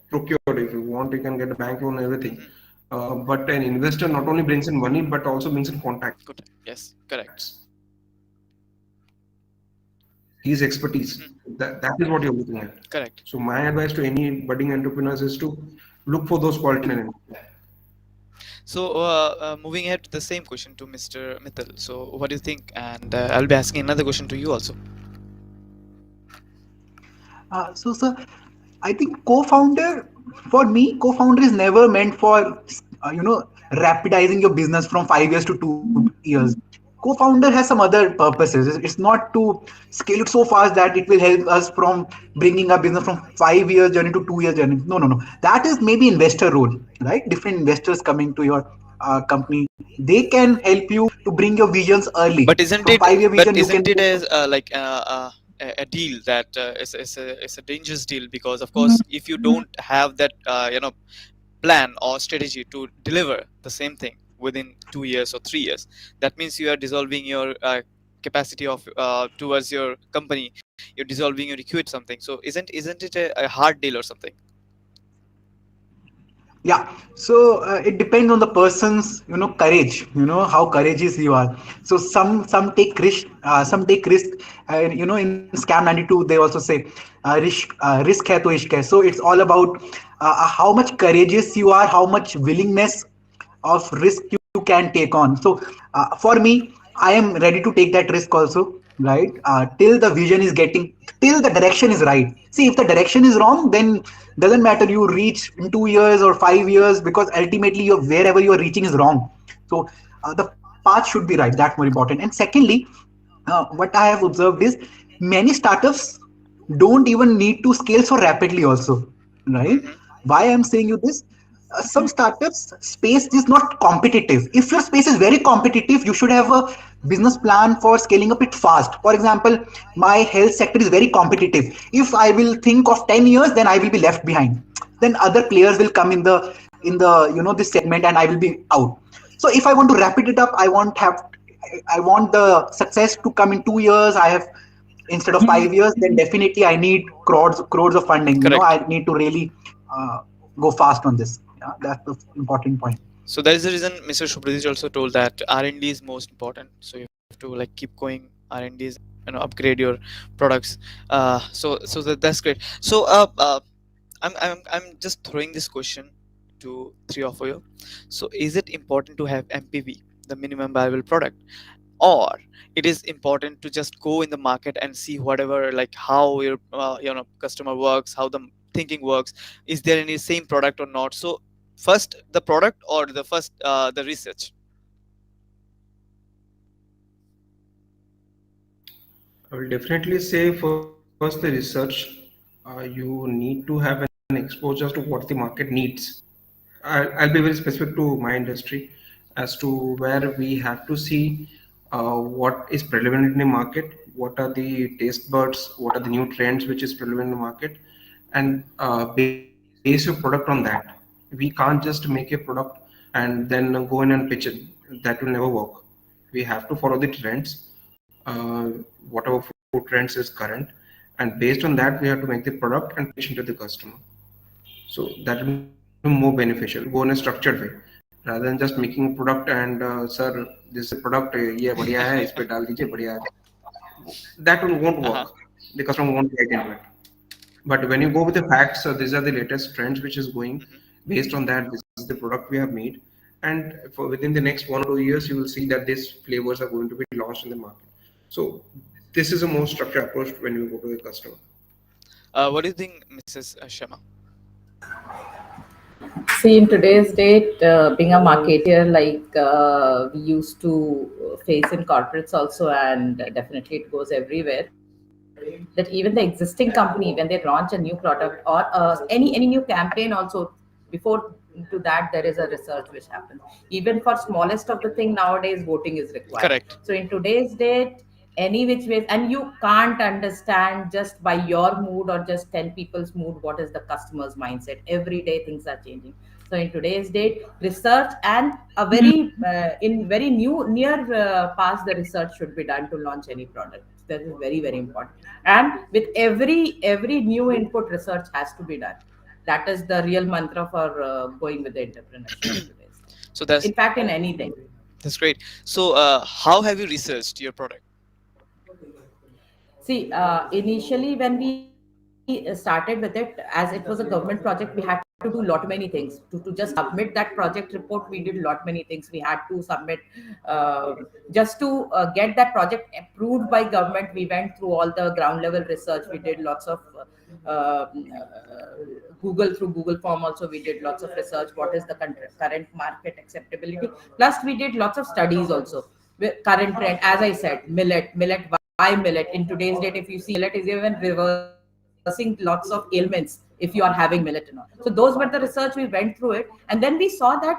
procured. If you want, you can get a bank loan and everything. Hmm. But an investor not only brings in money but also brings in contacts, Good. Yes, correct. his expertise. Hmm. That is what you're looking at. Correct. So my advice to any budding entrepreneurs is to look for those qualities in an investor. So moving ahead to the same question to Mr. Mittal. So what do you think? And I'll be asking another question to you also. So, sir, I think co-founder, for me, co-founder is never meant for, rapidizing your business from 5 years to 2 years. Co-founder has some other purposes. It's not to scale it so fast that it will help us from bringing our business from 5 years journey to 2 years journey. No, no, no. That is maybe investor role, right? Different investors coming to your company. They can help you to bring your visions early. But isn't From it? 5 year But vision, you can isn't it go. as a deal that is a dangerous deal, because of course if you don't have that plan or strategy to deliver the same thing within 2 years or 3 years, that means you are dissolving your capacity of towards your company. You're dissolving your quit something. So isn't it a hard deal or something? Yeah, so it depends on the person's courage, how courageous you are. So some take risk, in scam 92 they also say risk hai to ishq hai. So it's all about how much courageous you are, how much willingness of risk you can take on. So for me, I am ready to take that risk also, right? Till the vision is getting, till the direction is right. See, if the direction is wrong, then doesn't matter you reach in 2 years or 5 years, because ultimately you're wherever you're reaching is wrong. So the path should be right. That's more important. And secondly, what I have observed is many startups don't even need to scale so rapidly also, right? Hmm. Why I'm saying you this, some startups space is not competitive. If your space is very competitive, you should have a business plan for scaling up it fast. For example, my health sector is very competitive. If I will think of 10 years, then I will be left behind. Then other players will come in the this segment, and I will be out. So if I want to wrap it up, I want the success to come in 2 years. I have, instead of 5 years, then definitely I need crores of funding. Correct. I need to really uh, go fast on this. Yeah, that's the important point. So that is the reason Mr. Subhrajeet also told that R&D is most important. So you have to like keep going R&Ds, upgrade your products. That's great. So I'm just throwing this question to three of you. So is it important to have MPV, the minimum viable product, or it is important to just go in the market and see whatever, like how your customer works, how the thinking works, is there any same product or not? So first the product, or the first the research? I will definitely say first the research. You need to have an exposure to what the market needs. I'll be very specific to my industry as to where we have to see what is prevalent in the market, what are the taste buds, what are the new trends which is prevalent in the market, and base your product on that. We can't just make a product and then go in and pitch it. That will never work. We have to follow the trends, whatever food trends is current, and based on that, we have to make the product and pitch into the customer. So that will be more beneficial. Go in a structured way rather than just making a product and sir, this is a product. ये बढ़िया है, इस पे डाल दीजिए, बढ़िया है. That won't work. Uh-huh. The customer won't get into it. But when you go with the facts, so these are the latest trends which is going. Mhm. Based on that, this is the product we have made, and for within the next 1 or 2 years, you will see that these flavors are going to be launched in the market. So this is a more structured approach when you go to the customer. What do you think, Mrs. Shama? See, in today's date, being a marketer, like we used to face in corporates also, and definitely it goes everywhere. That even the existing company, when they launch a new product or any new campaign, also before to that there is a research which happens. Even for smallest of the thing nowadays, voting is required. Correct. So in today's date, any which ways, and you can't understand just by your mood or just 10 people's mood what is the customer's mindset. Every day things are changing. So in today's date, research and a very in very new near past, the research should be done to launch any product. That is very important. And with every new input, research has to be done. That is the real mantra for going with the entrepreneurship in today's time. So that's In fact, in anything. that's great. So how have you researched your product? See, initially when we started with it, as it was a government project, we had to do lot many things. To just submit that project report, we did lot many things. We had to submit, just to get that project approved by government. We went through all the ground level research. We did lots of Google, through Google form also we did lots of research. What is the current market acceptability? Plus we did lots of studies also with current trend. As I said, millet, why millet? In today's date, if you see, millet is even reversing lots of ailments if you are having millet and all. So those were the research, we went through it, and then we saw that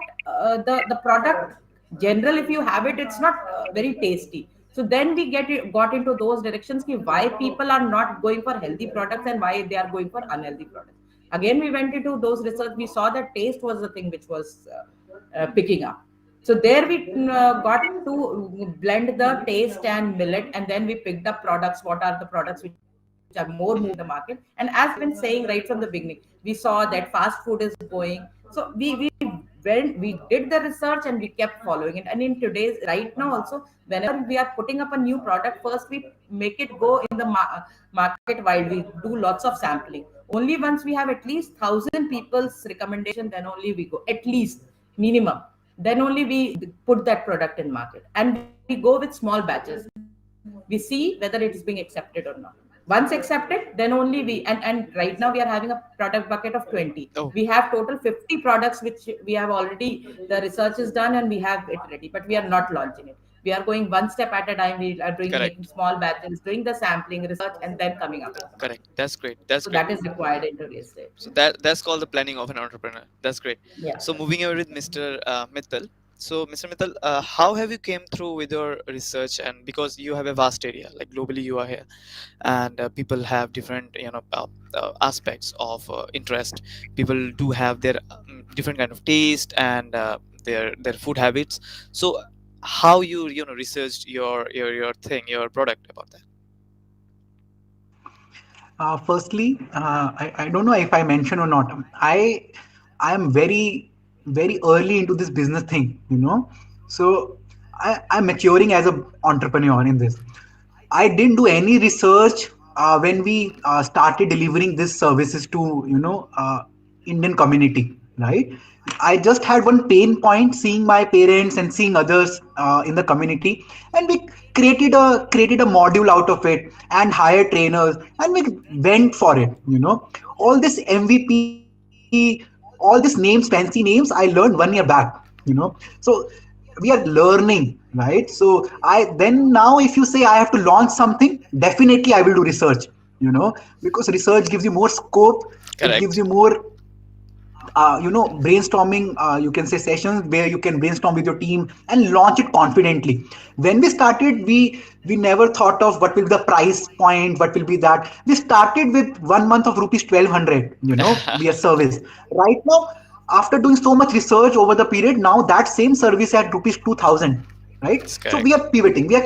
the product general, if you have it, it's not very tasty. So then we got into those directions ki why people are not going for healthy products and why they are going for unhealthy products. Again, we went into those research. We saw that taste was the thing which was picking up. So there we got to blend the taste and millet, and then we picked up products. What are the products which are more moving in the market? And as I've been saying right from the beginning, we saw that fast food is going. So we did the research and we kept following it. And in today's right now also, whenever we are putting up a new product, first we make it go in the market wide. We do lots of sampling. Only once we have at least 1,000 people's recommendation, then only we go, at least minimum, then only we put that product in market, and we go with small batches. We see whether it is being accepted or not. Once accepted, then only and right now we are having a product bucket of 20. We Oh, have total 50 products which we have already, the research is done and we have it ready, but we are not launching it. We are going one step at a time. We are doing, making correct, small batches, doing the sampling research, and then coming up with the correct. market. That's great. That's So great. that is required in today's day. So that's called the planning of an entrepreneur. That's great. Yeah. So moving over with Mr. Mittal. So Mr. Mittal, how have you came through with your research? And because you have a vast area, like globally you are here, and people have different aspects of interest. People do have their different kind of taste and their food habits. So how you researched your thing, your product about that? Firstly, I don't know if I mentioned or not. I am very early into this business thing. So I'm maturing as an entrepreneur in this. I didn't do any research when we started delivering these services to Indian community, right? I just had one pain point, seeing my parents and seeing others in the community, and we created a module out of it and hired trainers, and we went for it. All this MVP, all these names, fancy names, I learned 1 year back. So we are learning, right? So now if you say I have to launch something, definitely I will do research. Because research gives you more scope. It gives Correct. you more brainstorming, you can say sessions where you can brainstorm with your team and launch it confidently. When we started, we never thought of what will be the price point, what will be that. We started with 1 month of rupees 1200, be a service. Right now, after doing so much research over the period, now that same service at rupees 2000, right? That's So we correct. are pivoting, we Hmm.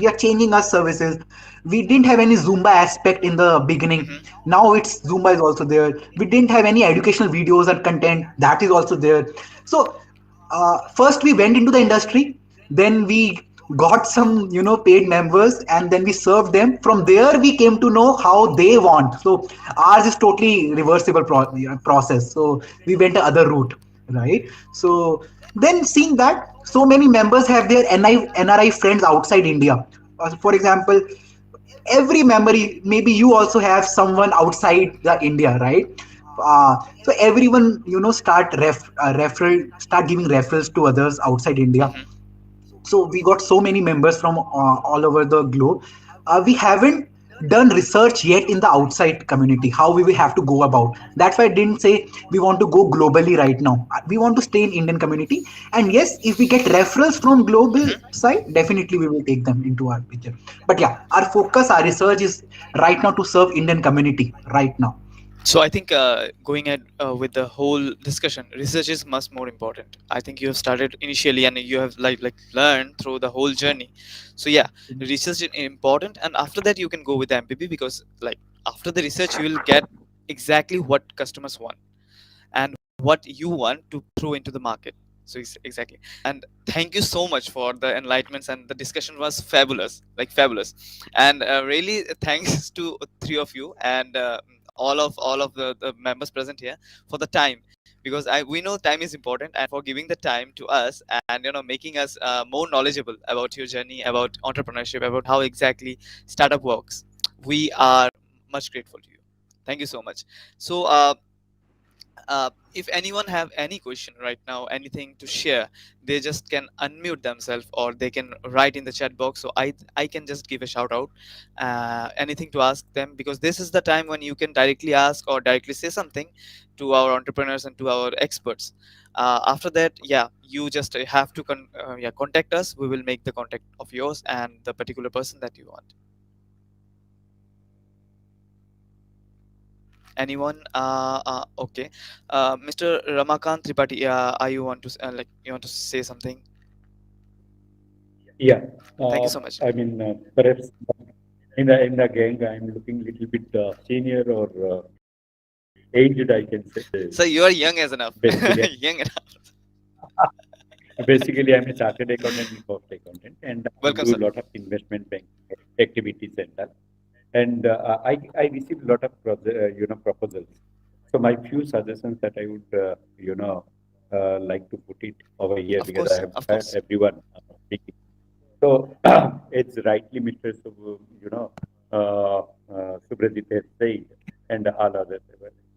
are changing our services. We didn't have any Zumba aspect in the beginning. Hmm. Now it's Zumba is also there. We didn't have any educational videos and content, that is also there. So first we went into the industry, then we got some paid members, and then we served them. From there we came to know how they want. So ours is totally reversible process. So we went the other route, right? So then seeing that so many members have their NRI friends outside India. For example, every memory, maybe you also have someone outside the India, right? So everyone start giving referrals to others outside India. Hmm. So we got so many members from all over the globe. We haven't done research yet in the outside community, how we will have to go about. That's why I didn't say we want to go globally right now. We want to stay in Indian community. And yes, if we get referrals from global Hmm. side, definitely we will take them into our picture. But yeah, our focus, our research is right now to serve Indian community right now. So I think going ahead with the whole discussion, research is much more important. I think you have started initially and you have like learned through the whole journey. So yeah, research is important, and after that you can go with the MPP, because like after the research you will get exactly what customers want and what you want to throw into the market. So exactly. And thank you so much for the enlightenments, and the discussion was fabulous, like fabulous. And really thanks to three of you, and all of the members present here for the time, because we know time is important, and for giving the time to us and making us more knowledgeable about your journey, about entrepreneurship, about how exactly startup works. We are much grateful to you. Thank you so much. So, if anyone have any question right now, anything to share, they just can unmute themselves or they can write in the chat box, so I can just give a shout out, anything to ask them, because this is the time when you can directly ask or directly say something to our entrepreneurs and to our experts. After that, yeah, you just have to yeah, contact us. We will make the contact of yours and the particular person that you want. Anyone? Okay. Mr. Ramakant Tripathi, are you want to like you want to say something? Yeah, Thank you so much. I mean, perhaps in the gang, I'm looking little bit senior or aged, I can say. So you are young as enough. Basically, Young enough. basically, I'm a chartered accountant and cost accountant, and I Welcome, do a sir. lot of investment banking activities and that. And I received a lot of proposals. So my few suggestions that I would like to put it over here Of because I course, have of heard course. everyone speaking. So it's rightly Mr. Subhrajeet has said, and all others,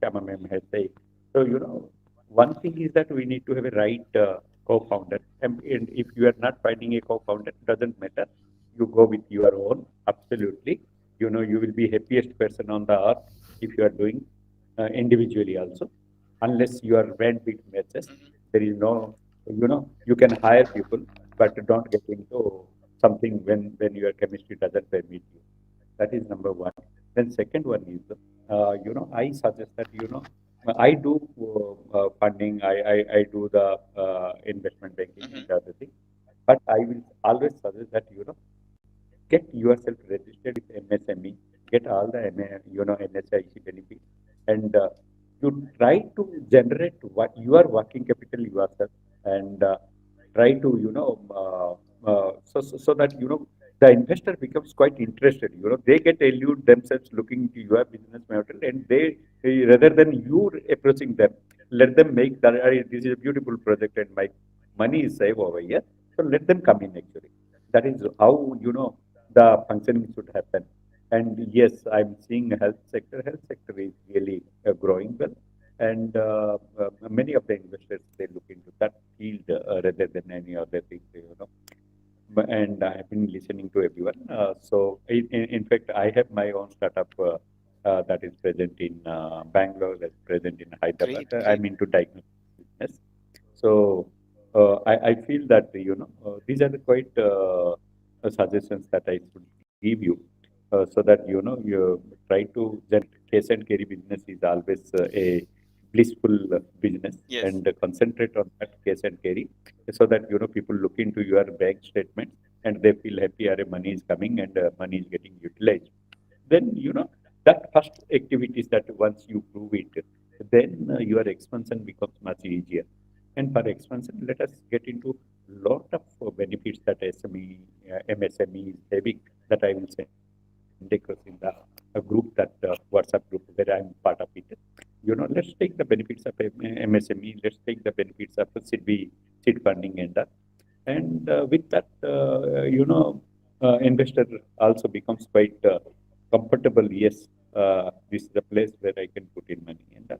Shyama ma'am has said. So, one thing is that we need to have a right co-founder. And if you are not finding a co-founder, doesn't matter. You go with your own, absolutely. You will be happiest person on the earth if you are doing individually also. Unless you are went with matches, Hmm. there is no, you can hire people, but don't get into something when your chemistry doesn't permit you. That is number one. Then second one is, I suggest that, I do funding, I do the investment banking Hmm. and other things, but I will always suggest that, get yourself registered with MSME, get all the NSIC benefits, and you try to generate what your working capital yourself, and try to so that the investor becomes quite interested. They get allured themselves looking to your business model, and they rather than you approaching them, let them make that this is a beautiful project and my money is safe over here. So let them come in actually. That is how the functioning should happen. And yes, I'm seeing health sector. Health sector is really growing well, and many of the investors they look into that field rather than any other thing. And I have been listening to everyone. So in fact, I have my own startup that is present in Bangalore, that's present in Hyderabad. Great, great. I'm into diagnostic business. So I feel that these are the quite suggestions that I should give you, so that you try to generate cash and carry business is always a blissful business, Yes. and concentrate on that cash and carry, so that people look into your bank statement and they feel happy, are money is coming and money is getting utilized. Then that first activities that once you prove it, then your expansion becomes much easier. And for expansion, let us get into lot of benefits that MSME is having, that I will send across in the group, that WhatsApp group where I'm part of it. Let's take the benefits of MSME. Let's take the benefits of seed funding and that. And with that, investor also becomes quite comfortable. Yes, this is a place where I can put in money and that.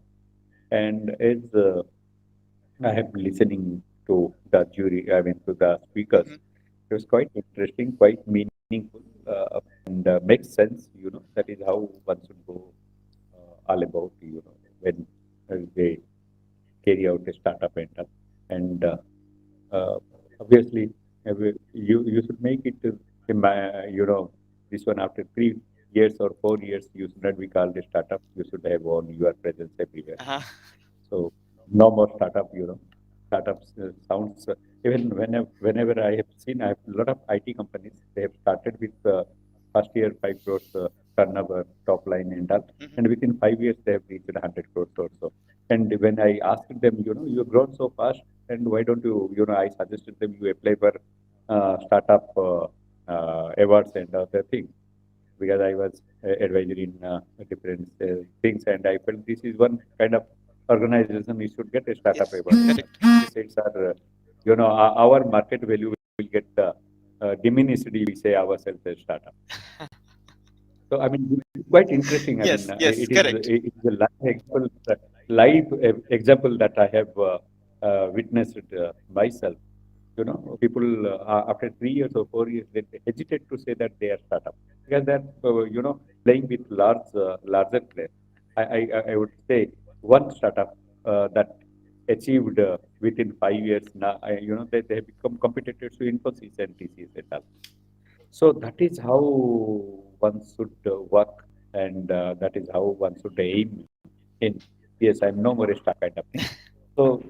And as I have been listening to the jury, I mean to the speakers, Hmm. it was quite interesting, quite meaningful, and makes sense. That is how one should go all about. When they carry out a startup and all. And uh, obviously, you should make it this one after 3 years or 4 years. You should not be called a startup. You should have on your presence everywhere. Uh-huh. So no more startup. Startups sounds even whenever I have seen, I have a lot of IT companies. They have started with first year 5 crores turnover top line and all, Hmm. and within 5 years they have reached 100 crores or so. And when I asked them, you've grown so fast, and why don't you, I suggested them you apply for startup awards and other things, because I was advisor in different things, and I felt this is one kind of organization you should get a startup Yes, award. correct. These things are, our market value will get diminished if we say ourselves as startup. So I mean, it's quite interesting. I mean, Yes, yes, correct. it is a live example that I have witnessed myself. You know, people after 3 years or 4 years, they hesitate to say that they are startup because they're playing with larger players. I would say one startup that achieved within 5 years now. They have become competitors to Infosys and TCS and all. So that is how one should work, and that is how one should aim in. Yes, I'm no more a star kind of thing. So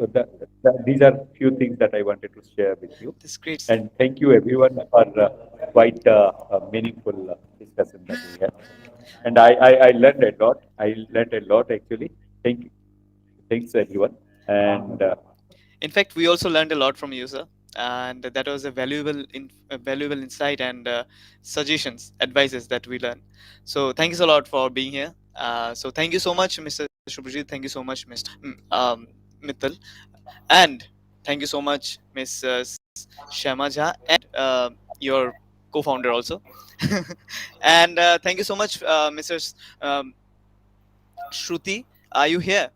these are few things that I wanted to share with you. That's great. And thank you everyone for quite a meaningful discussion that we had. And I learned a lot. I learned a lot actually. Thank you. Thanks everyone. And In fact, we also learned a lot from you, sir, and that was a valuable insight and suggestions, advices that we learned. So thank you so lot for being here. So thank you so much, Mr. Subhrajeet. Thank you so much, Mr. Mittal, and thank you so much, Miss Shyama Jha, and your co-founder also. And thank you so much, Mr. Um, Shruti. Are you here?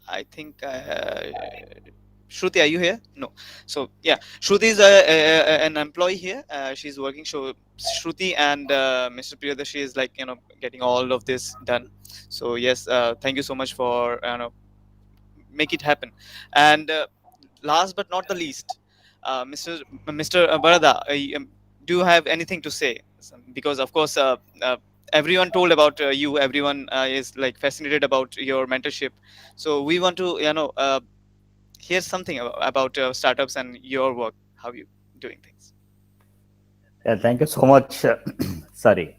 I think Shruti, are you here? No. So yeah, Shruti is an employee here. She's working. So Shruti and Mr. Priyadashi is like getting all of this done. So yes, thank you so much for make it happen. And last but not the least, Mr. Barada, do you have anything to say? Because of course, everyone told about you. Everyone is like fascinated about your mentorship. So we want to hear something about startups and your work. How you doing things? Yeah, thank you so much. Sorry.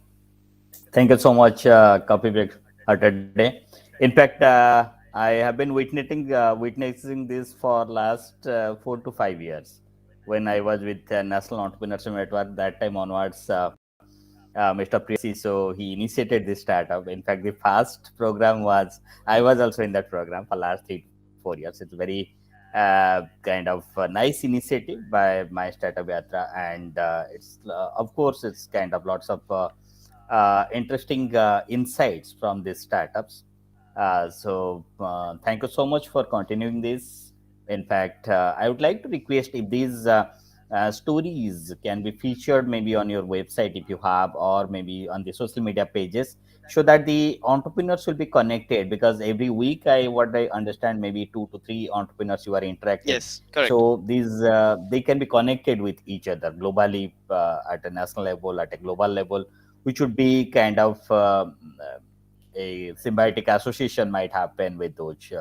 Thank you so much, Copy Break today. In fact, I have been witnessing this for last 4 to 5 years. When I was with National Entrepreneurship Network, that time onwards, Mr. Priyasi, so he initiated this startup. In fact, the first program was I was also in that program for last 3 to 4 years. It's very kind of a nice initiative by my startup Yatra, and it's of course it's kind of lots of interesting insights from these startups. So thank you so much for continuing this. In fact, I would like to request if these stories can be featured maybe on your website if you have, or maybe on the social media pages, so that the entrepreneurs will be connected. Because every week, what I understand, maybe 2 to 3 entrepreneurs you are interacting. Yes, correct. So these they can be connected with each other globally at a national level, at a global level, which would be kind of a symbiotic association might happen with those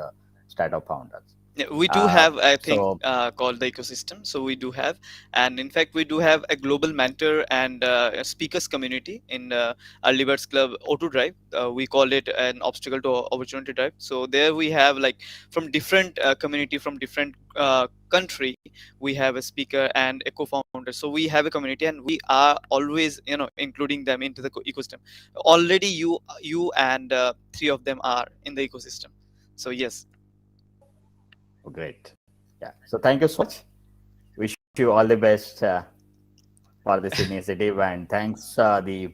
startup founders. Yeah, we do have, I think, So called the ecosystem. So we do have, and in fact, we do have a global mentor and a speakers community in Early Birds Club Auto Drive. We call it an obstacle to opportunity drive. So there we have like from different community from different country. We have a speaker and a co-founder. So we have a community, and we are always including them into the ecosystem. Already, you and three of them are in the ecosystem. So yes. great. Yeah. So thank you so much. Wish you all the best for this initiative, and thanks the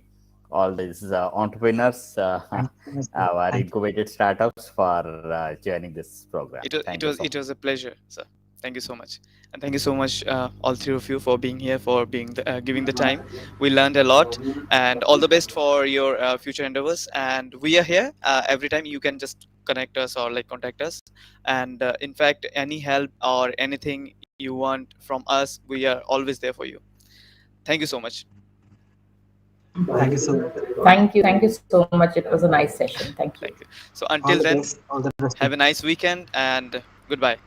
all these entrepreneurs, Thank you, Mr. our Thank you. incubated startups for joining this program. it was Thank it you was so it much. was a pleasure, sir. Thank you so much, and thank you so much, all three of you, for being here, for giving the time. We learned a lot, and all the best for your future endeavors. And we are here every time. You can just connect us or like contact us. And in fact, any help or anything you want from us, we are always there for you. Thank you so much. Thank you so much. Thank you so much. It was a nice session. Thank you. Thank you. So All until the then, best. All the best. have a nice weekend and goodbye.